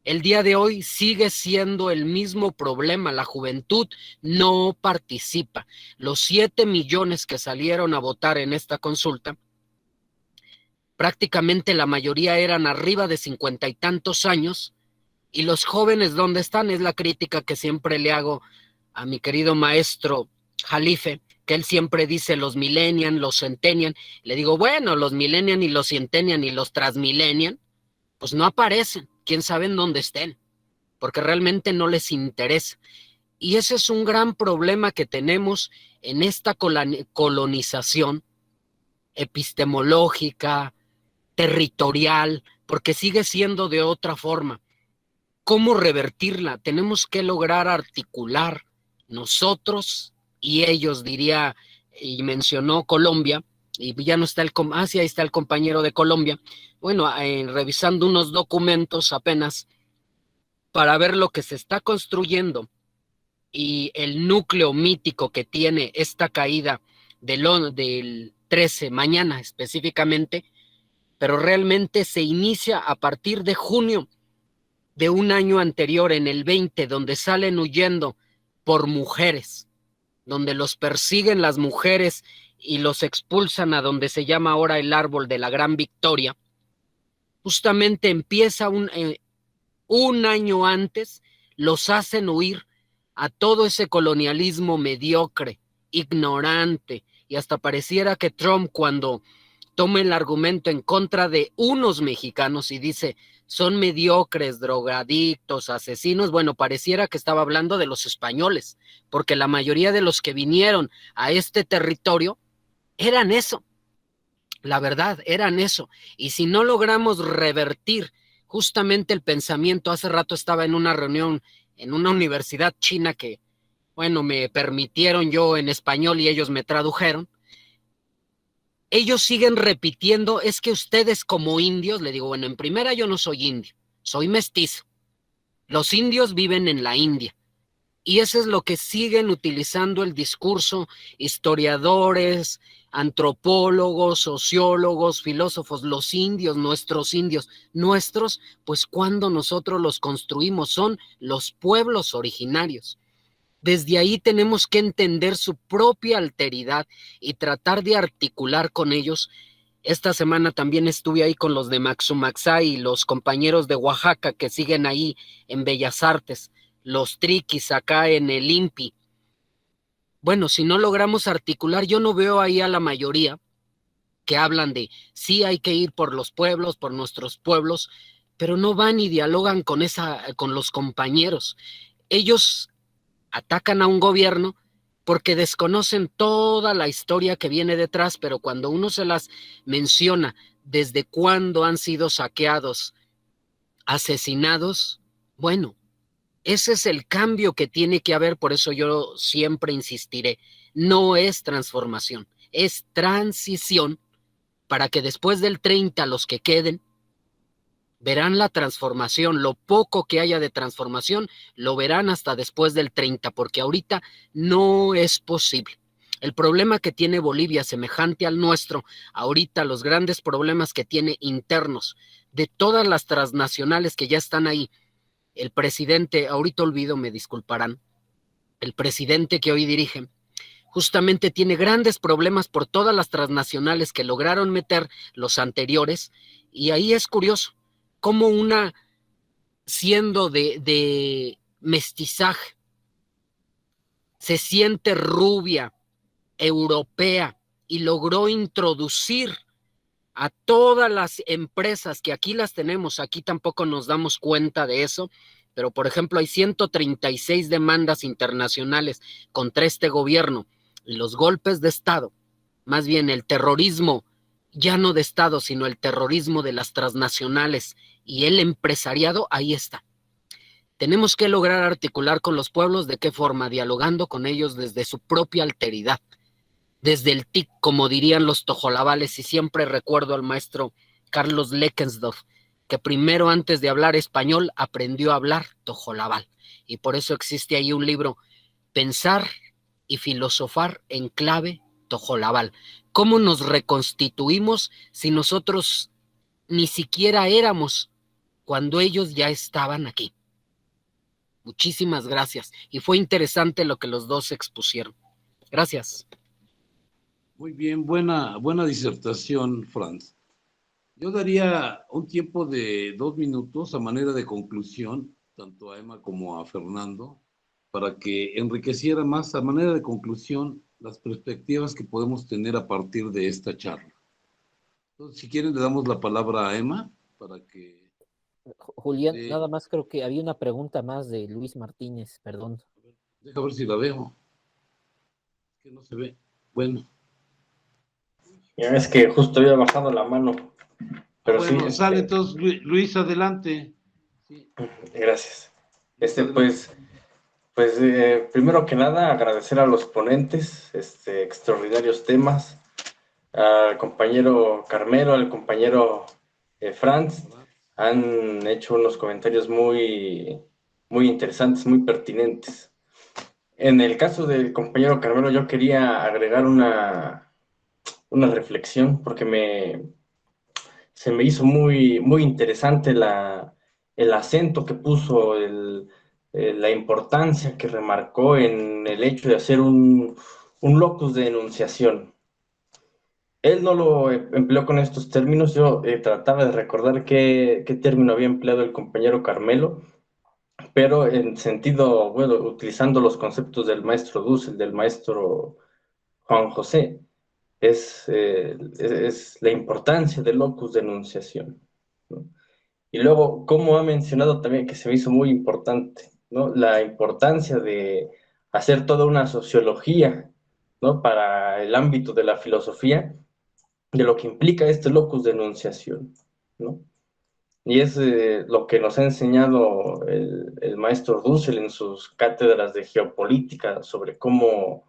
Speaker 5: El día de hoy sigue siendo el mismo problema, la juventud no participa. Los 7 millones que salieron a votar en esta consulta, prácticamente la mayoría eran arriba de 50 y tantos años, y los jóvenes, ¿dónde están? Es la crítica que siempre le hago a mi querido maestro Jalife, que él siempre dice los millennials, los centennials. Le digo, bueno, los millennials y los centennials y los transmillennials, pues no aparecen, quién sabe en dónde estén, porque realmente no les interesa. Y ese es un gran problema que tenemos en esta colonización epistemológica, territorial, porque sigue siendo de otra forma. ¿Cómo revertirla? Tenemos que lograr articular nosotros y ellos, diría, y mencionó Colombia, y ya no está sí, ahí está el compañero de Colombia. Bueno, revisando unos documentos apenas para ver lo que se está construyendo y el núcleo mítico que tiene esta caída del 13, mañana específicamente, pero realmente se inicia a partir de junio de un año anterior, en el 20, donde salen huyendo por mujeres, donde los persiguen las mujeres y los expulsan a donde se llama ahora el árbol de la Gran Victoria. Justamente empieza un año antes, los hacen huir a todo ese colonialismo mediocre, ignorante, y hasta pareciera que Trump, cuando toma el argumento en contra de unos mexicanos y dice, son mediocres, drogadictos, asesinos, bueno, pareciera que estaba hablando de los españoles, porque la mayoría de los que vinieron a este territorio eran eso, la verdad, eran eso. Y si no logramos revertir justamente el pensamiento, hace rato estaba en una reunión en una universidad china que, bueno, me permitieron yo en español y ellos me tradujeron. Ellos siguen repitiendo, es que ustedes como indios, le digo, bueno, en primera yo no soy indio, soy mestizo. Los indios viven en la India. Y eso es lo que siguen utilizando el discurso historiadores, antropólogos, sociólogos, filósofos, los indios, nuestros, pues cuando nosotros los construimos son los pueblos originarios. Desde ahí tenemos que entender su propia alteridad y tratar de articular con ellos. Esta semana también estuve ahí con los de Maxumaxá y los compañeros de Oaxaca que siguen ahí en Bellas Artes, los triquis acá en el INPI. Bueno, si no logramos articular, yo no veo ahí a la mayoría que hablan de sí hay que ir por los pueblos, por nuestros pueblos, pero no van y dialogan con los compañeros. Ellos atacan a un gobierno porque desconocen toda la historia que viene detrás, pero cuando uno se las menciona desde cuándo han sido saqueados, asesinados, bueno, ese es el cambio que tiene que haber. Por eso yo siempre insistiré, no es transformación, es transición para que después del 30 los que queden verán la transformación, lo poco que haya de transformación lo verán hasta después del 30, porque ahorita no es posible. El problema que tiene Bolivia, semejante al nuestro, ahorita los grandes problemas que tiene internos de todas las transnacionales que ya están ahí, el presidente, ahorita olvido, me disculparán, el presidente que hoy dirige, justamente tiene grandes problemas por todas las transnacionales que lograron meter los anteriores, y ahí es curioso, como una, siendo de mestizaje, se siente rubia, europea, y logró introducir a todas las empresas que aquí las tenemos, aquí tampoco nos damos cuenta de eso, pero por ejemplo hay 136 demandas internacionales contra este gobierno, y los golpes de Estado, más bien el terrorismo, ya no de Estado, sino el terrorismo de las transnacionales y el empresariado, ahí está. Tenemos que lograr articular con los pueblos, ¿de qué forma? Dialogando con ellos desde su propia alteridad, desde el TIC, como dirían los tojolabales, y siempre recuerdo al maestro Carlos Leckensdorf, que primero antes de hablar español aprendió a hablar tojolabal, y por eso existe ahí un libro, Pensar y filosofar en clave tojolabal. ¿Cómo nos reconstituimos si nosotros ni siquiera éramos cuando ellos ya estaban aquí? Muchísimas gracias, y fue interesante lo que los dos expusieron. Gracias.
Speaker 1: Muy bien, buena disertación, Franz. Yo daría un tiempo de 2 minutos a manera de conclusión, tanto a Emma como a Fernando, para que enriqueciera más a manera de conclusión las perspectivas que podemos tener a partir de esta charla. Entonces, si quieren, le damos la palabra a Emma para que...
Speaker 2: Julián, nada más creo que había una pregunta más de Luis Martínez, perdón.
Speaker 1: Deja ver si la veo. Es que no se ve. Bueno.
Speaker 6: Ya es que justo había bajado la mano. Pero
Speaker 1: bueno,
Speaker 6: sí,
Speaker 1: sale entonces, Luis, adelante. Sí.
Speaker 6: Gracias. Pues primero que nada, agradecer a los ponentes, extraordinarios temas, al compañero Carmelo, al compañero Franz, han hecho unos comentarios muy, muy interesantes, muy pertinentes. En el caso del compañero Carmelo, yo quería agregar una reflexión, porque se me hizo muy, muy interesante el acento que puso, la importancia que remarcó en el hecho de hacer un locus de enunciación. Él no lo empleó con estos términos, yo trataba de recordar qué término había empleado el compañero Carmelo, pero en sentido, bueno, utilizando los conceptos del maestro Dussel, del maestro Juan José, es la importancia del locus de enunciación, ¿no? Y luego, como ha mencionado también, que se me hizo muy importante, ¿no? La importancia de hacer toda una sociología, ¿no? Para el ámbito de la filosofía, de lo que implica este locus de enunciación, ¿no? Y es lo que nos ha enseñado el maestro Dussel en sus cátedras de geopolítica sobre cómo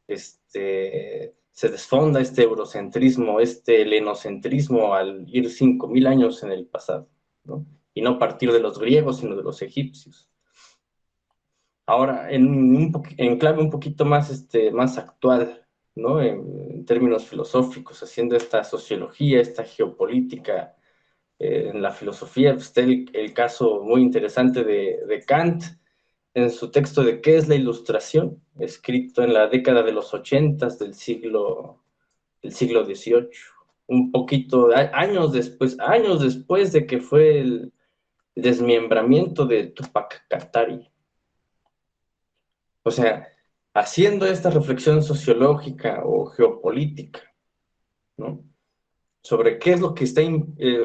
Speaker 6: se desfonda este eurocentrismo, este helenocentrismo al ir 5.000 años en el pasado, ¿no? Y no partir de los griegos, sino de los egipcios. Ahora, en clave un poquito más, más actual, ¿no? En términos filosóficos, haciendo esta sociología, esta geopolítica, en la filosofía, pues, está el caso muy interesante de Kant, en su texto de ¿Qué es la Ilustración?, escrito en la década de los 80 del siglo XVIII, un poquito, años después de que fue el desmembramiento de Tupac Katari. O sea, haciendo esta reflexión sociológica o geopolítica, ¿no? Sobre qué es lo que está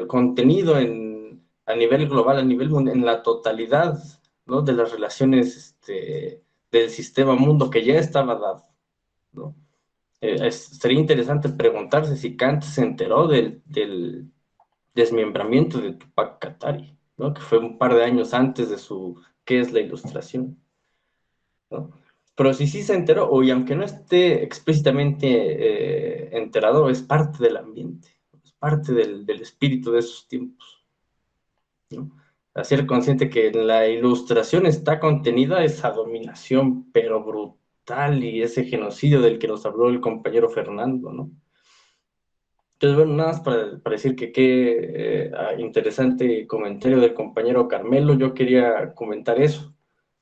Speaker 6: contenido a nivel global, a nivel mundial, en la totalidad, ¿no? De las relaciones del sistema mundo que ya estaba dado, ¿no? Sería interesante preguntarse si Kant se enteró del desmembramiento de Tupac Katari, ¿no? Que fue un par de años antes de su ¿Qué es la Ilustración?, ¿no? pero si sí se enteró, o y aunque no esté explícitamente enterado, es parte del ambiente, es parte del espíritu de esos tiempos, ¿no? Hacer consciente que en la ilustración está contenida esa dominación, pero brutal, y ese genocidio del que nos habló el compañero Fernando, ¿no? Entonces, bueno, nada más para decir que qué interesante comentario del compañero Carmelo. Yo quería comentar eso,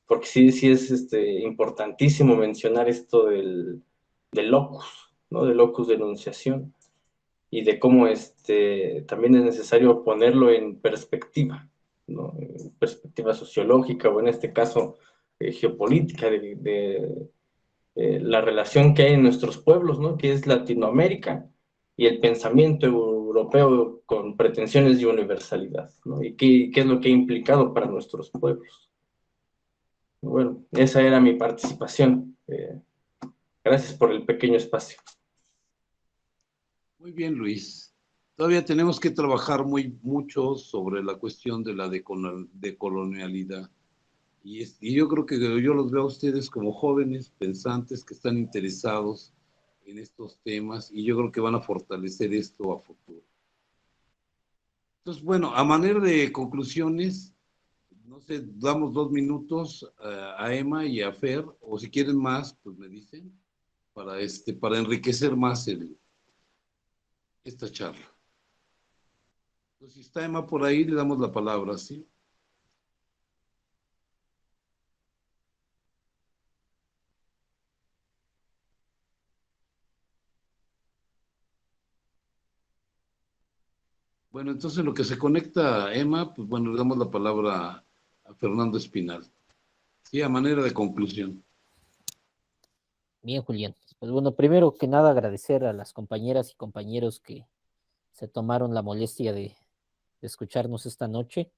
Speaker 6: porque sí es importantísimo mencionar esto del locus, ¿no? Del locus de enunciación, y de cómo también es necesario ponerlo en perspectiva, ¿no? En perspectiva sociológica, o en este caso geopolítica, de la relación que hay en nuestros pueblos, ¿no? Que es Latinoamérica y el pensamiento europeo con pretensiones de universalidad, ¿no? Y qué es lo que ha implicado para nuestros pueblos. Bueno, esa era mi participación. Gracias por el pequeño espacio.
Speaker 1: Muy bien, Luis. Todavía tenemos que trabajar mucho sobre la cuestión de la decolonialidad. Y yo creo que yo los veo a ustedes como jóvenes pensantes que están interesados en estos temas, y yo creo que van a fortalecer esto a futuro. Entonces, bueno, a manera de conclusiones, no sé, damos 2 minutos a Emma y a Fer, o si quieren más, pues me dicen, para enriquecer más esta charla. Entonces, si está Emma por ahí, le damos la palabra, ¿sí? Bueno, entonces lo que se conecta a Emma, pues bueno, le damos la palabra a Fernando Espinal. Sí, a manera de conclusión.
Speaker 2: Bien, Julián. Pues bueno, primero que nada agradecer a las compañeras y compañeros que se tomaron la molestia de escucharnos esta noche.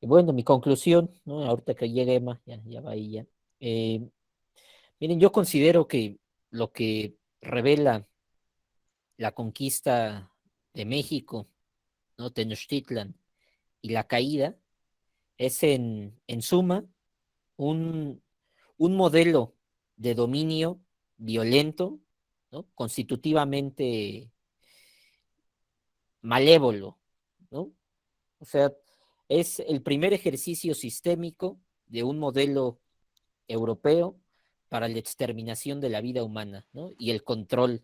Speaker 2: Y bueno, mi conclusión, ¿no? Ahorita que llegue Emma, ya va ahí ya. Eh, Miren, yo considero que lo que revela la conquista de México, ¿no? Tenochtitlan, y la caída es en suma un, un modelo de dominio violento, ¿no? Constitutivamente malévolo, ¿no? O sea, es el primer ejercicio sistémico de un modelo europeo para la exterminación de la vida humana, ¿no? Y el control,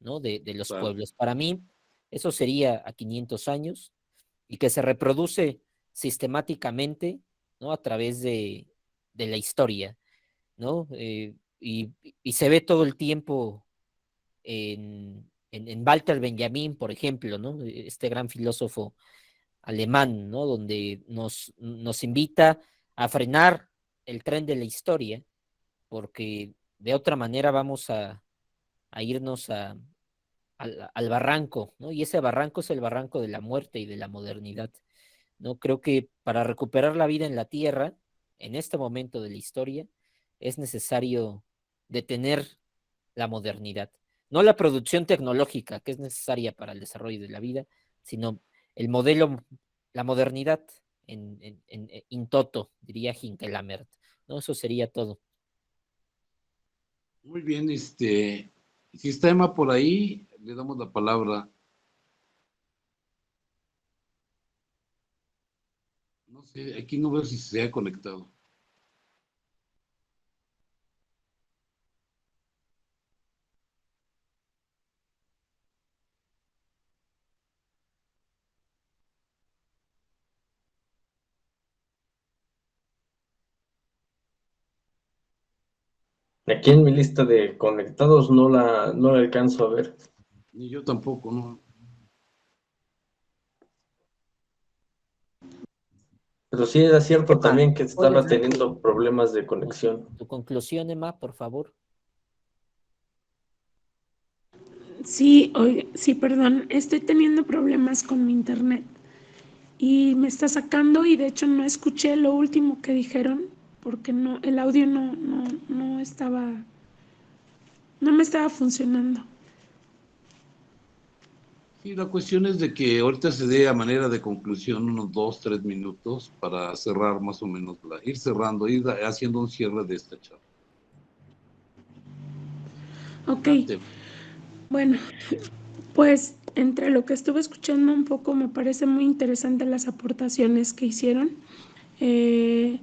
Speaker 2: ¿no? De los
Speaker 1: Claro.
Speaker 2: pueblos. Para mí, eso sería a 500 años, y que se reproduce sistemáticamente, ¿no? A través de la historia, ¿no? Y se ve todo el tiempo en Walter Benjamin, por ejemplo, ¿no? Este gran filósofo alemán, ¿no? Donde nos invita a frenar el tren de la historia, porque de otra manera vamos a irnos al barranco, ¿no? Y ese barranco es el barranco de la muerte y de la modernidad, ¿no? Creo que para recuperar la vida en la tierra, en este momento de la historia, es necesario detener la modernidad. No la producción tecnológica que es necesaria para el desarrollo de la vida, sino el modelo, la modernidad in toto, diría Hinkelamert, ¿no? Eso sería todo.
Speaker 1: Muy bien, si está Emma por ahí, le damos la palabra. No sé, aquí no veo si se ha conectado.
Speaker 6: Aquí en mi lista de conectados no la alcanzo a ver.
Speaker 1: Ni yo tampoco, ¿no?
Speaker 6: Pero sí era cierto
Speaker 2: Emma,
Speaker 6: también que estaba
Speaker 2: ¿puedes dar
Speaker 6: teniendo problemas de conexión.
Speaker 2: tu conclusión, Emma, por favor?
Speaker 3: Sí, oiga, sí, perdón, estoy teniendo problemas con mi internet y me está sacando, y de hecho no escuché lo último que dijeron porque no, el audio no estaba, no me estaba funcionando.
Speaker 1: Sí, la cuestión es de que ahorita se dé a manera de conclusión unos 2, 3 minutos para cerrar más o menos, ir cerrando, ir haciendo un cierre de esta charla.
Speaker 3: Ok, bueno, pues entre lo que estuve escuchando un poco me parece muy interesante las aportaciones que hicieron. Eh,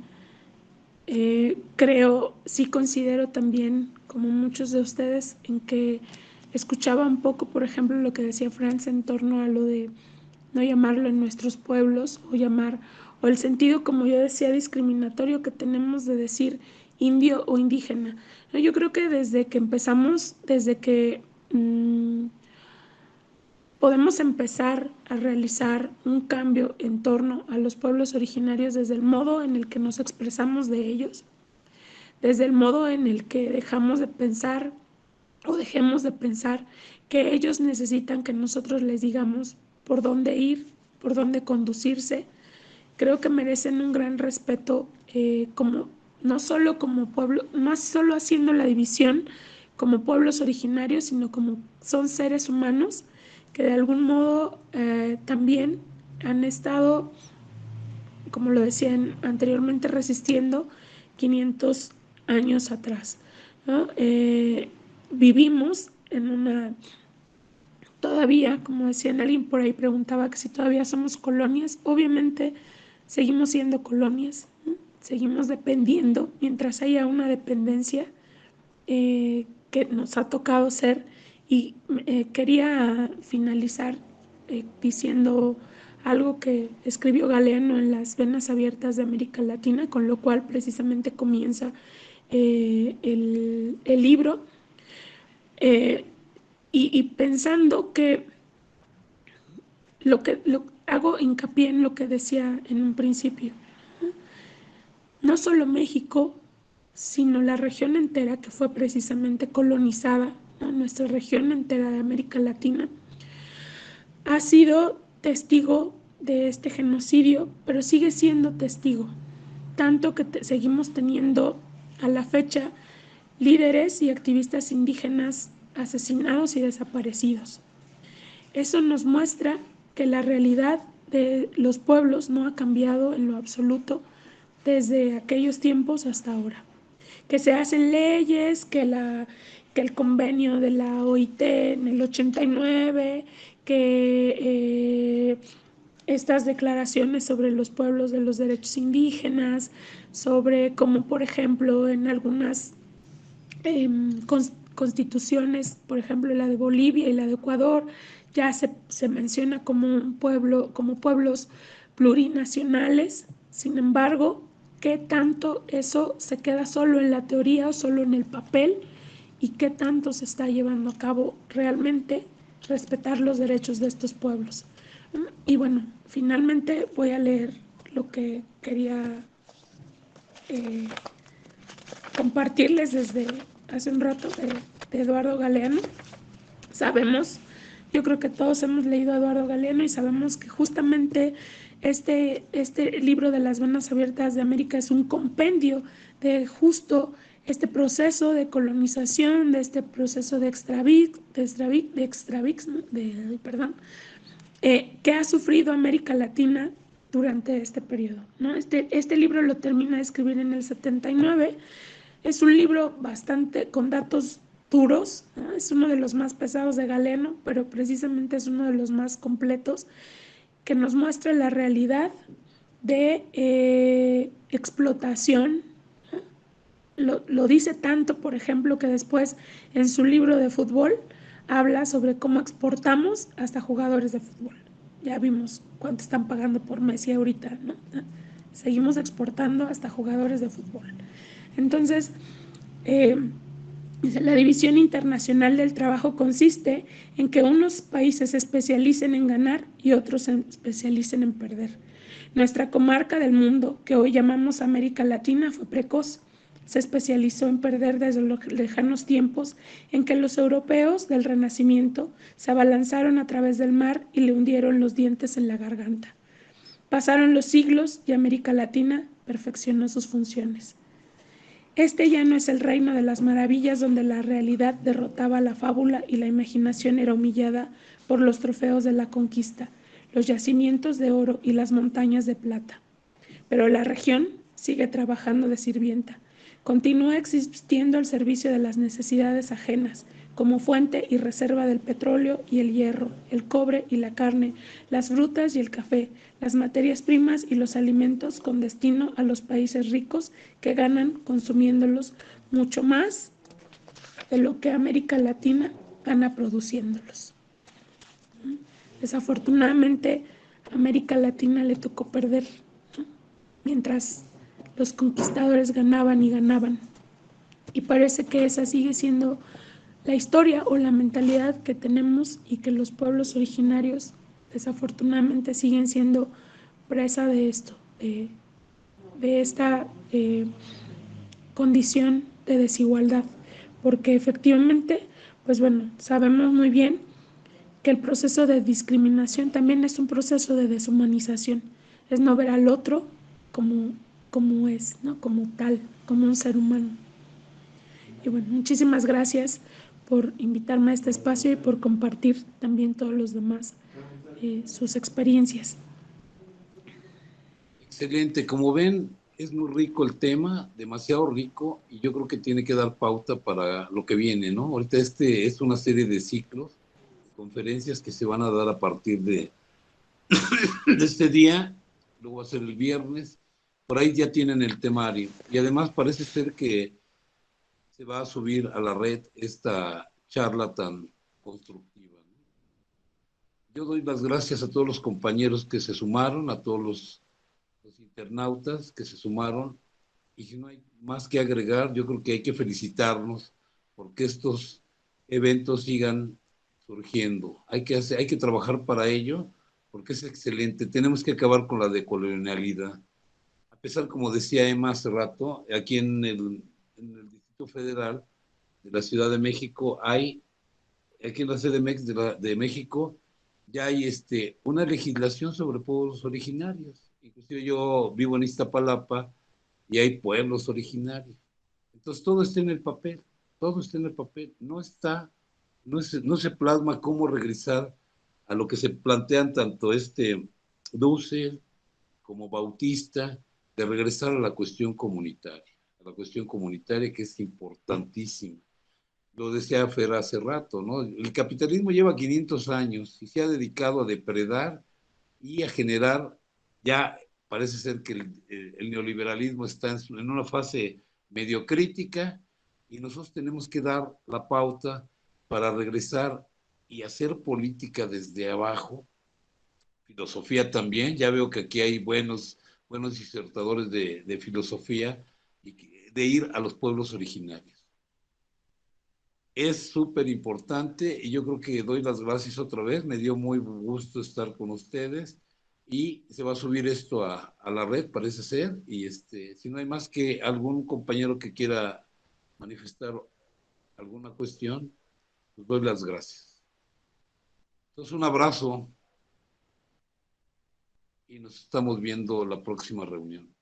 Speaker 3: sí considero también, como muchos de ustedes, en que escuchaba un poco, por ejemplo, lo que decía Franz en torno a lo de no llamarlo en nuestros pueblos o el sentido, como yo decía, discriminatorio que tenemos de decir indio o indígena. ¿No? Yo creo que desde que empezamos, desde que podemos empezar a realizar un cambio en torno a los pueblos originarios desde el modo en el que nos expresamos de ellos, desde el modo en el que dejamos de pensar o dejemos de pensar que ellos necesitan que nosotros les digamos por dónde ir, por dónde conducirse. Creo que merecen un gran respeto, como no solo como pueblo, no solo haciendo la división como pueblos originarios, sino como son seres humanos que de algún modo también han estado, como lo decían anteriormente, resistiendo 500 años atrás, ¿no? Vivimos en una, todavía, como decían, alguien por ahí preguntaba que si todavía somos colonias. Obviamente seguimos siendo colonias, ¿no? Seguimos dependiendo, mientras haya una dependencia que nos ha tocado ser. Y quería finalizar diciendo algo que escribió Galeano en Las Venas Abiertas de América Latina, con lo cual precisamente comienza el libro. Eh, y pensando que hago hincapié en lo que decía en un principio. No solo México, sino la región entera que fue precisamente colonizada, ¿no? Nuestra región entera de América Latina, ha sido testigo de este genocidio, pero sigue siendo testigo. Tanto que seguimos teniendo a la fecha líderes y activistas indígenas asesinados y desaparecidos. Eso nos muestra que la realidad de los pueblos no ha cambiado en lo absoluto desde aquellos tiempos hasta ahora. Que se hacen leyes, que el convenio de la OIT en el 89, que estas declaraciones sobre los pueblos de los derechos indígenas, sobre cómo, por ejemplo, en algunas constituciones, por ejemplo la de Bolivia y la de Ecuador, ya se menciona como un pueblo, como pueblos plurinacionales. Sin embargo, ¿qué tanto eso se queda solo en la teoría o solo en el papel? ¿Y qué tanto se está llevando a cabo realmente respetar los derechos de estos pueblos? Y bueno, finalmente voy a leer lo que quería compartirles desde hace un rato de Eduardo Galeano. Sabemos, yo creo que todos hemos leído a Eduardo Galeano y sabemos que justamente este libro de Las Venas Abiertas de América es un compendio de justo este proceso de colonización, de este proceso de que ha sufrido América Latina durante este periodo, ¿no? Este libro lo termina de escribir en el 79. Es un libro bastante con datos duros, ¿no? Es uno de los más pesados de Galeno, pero precisamente es uno de los más completos, que nos muestra la realidad de explotación. Lo dice tanto, por ejemplo, que después en su libro de fútbol habla sobre cómo exportamos hasta jugadores de fútbol. Ya vimos cuánto están pagando por Messi ahorita, ¿no? Seguimos exportando hasta jugadores de fútbol. Entonces, la división internacional del trabajo consiste en que unos países se especialicen en ganar y otros se especialicen en perder. Nuestra comarca del mundo, que hoy llamamos América Latina, fue precoz. Se especializó en perder desde los lejanos tiempos en que los europeos del Renacimiento se abalanzaron a través del mar y le hundieron los dientes en la garganta. Pasaron los siglos y América Latina perfeccionó sus funciones. Este ya no es el reino de las maravillas donde la realidad derrotaba la fábula y la imaginación era humillada por los trofeos de la conquista, los yacimientos de oro y las montañas de plata. Pero la región sigue trabajando de sirvienta. Continúa existiendo al servicio de las necesidades ajenas, como fuente y reserva del petróleo y el hierro, el cobre y la carne, las frutas y el café, las materias primas y los alimentos con destino a los países ricos que ganan consumiéndolos mucho más de lo que América Latina gana produciéndolos. Desafortunadamente, a América Latina le tocó perder, ¿no? Mientras los conquistadores ganaban y ganaban. Y parece que esa sigue siendo la historia o la mentalidad que tenemos y que los pueblos originarios desafortunadamente siguen siendo presa de esto, de esta condición de desigualdad, porque efectivamente, pues bueno, sabemos muy bien que el proceso de discriminación también es un proceso de deshumanización, es no ver al otro como es, ¿no? Como tal, como un ser humano. Y bueno, muchísimas gracias por invitarme a este espacio y por compartir también todos los demás sus experiencias.
Speaker 1: Excelente, como ven, es muy rico el tema, demasiado rico, y yo creo que tiene que dar pauta para lo que viene, ¿no? Ahorita este es una serie de ciclos, de conferencias que se van a dar a partir de este día, luego va a ser el viernes, por ahí ya tienen el temario, y además parece ser que se va a subir a la red esta charla tan constructiva, ¿no? Yo doy las gracias a todos los compañeros que se sumaron, a todos los internautas que se sumaron, y si no hay más que agregar, yo creo que hay que felicitarnos porque estos eventos sigan surgiendo. Hay que trabajar para ello porque es excelente. Tenemos que acabar con la decolonialidad. A pesar, como decía Emma hace rato, aquí en el Distrito Federal de la Ciudad de México aquí en la CDMX de México, ya hay una legislación sobre pueblos originarios. Inclusive yo vivo en Iztapalapa y hay pueblos originarios. Entonces todo está en el papel, todo está en el papel. No se plasma cómo regresar a lo que se plantean tanto Dussel como Bautista, de regresar a la cuestión comunitaria que es importantísima. Lo decía Fer hace rato, ¿no? El capitalismo lleva 500 años y se ha dedicado a depredar y a generar, ya parece ser que el neoliberalismo está en una fase medio crítica y nosotros tenemos que dar la pauta para regresar y hacer política desde abajo, filosofía también, ya veo que aquí hay buenos disertadores de filosofía y de ir a los pueblos originarios. Es súper importante y yo creo que doy las gracias otra vez. Me dio muy gusto estar con ustedes y se va a subir esto a la red, parece ser. Y si no hay más que algún compañero que quiera manifestar alguna cuestión, pues doy las gracias. Entonces, un abrazo y nos estamos viendo la próxima reunión.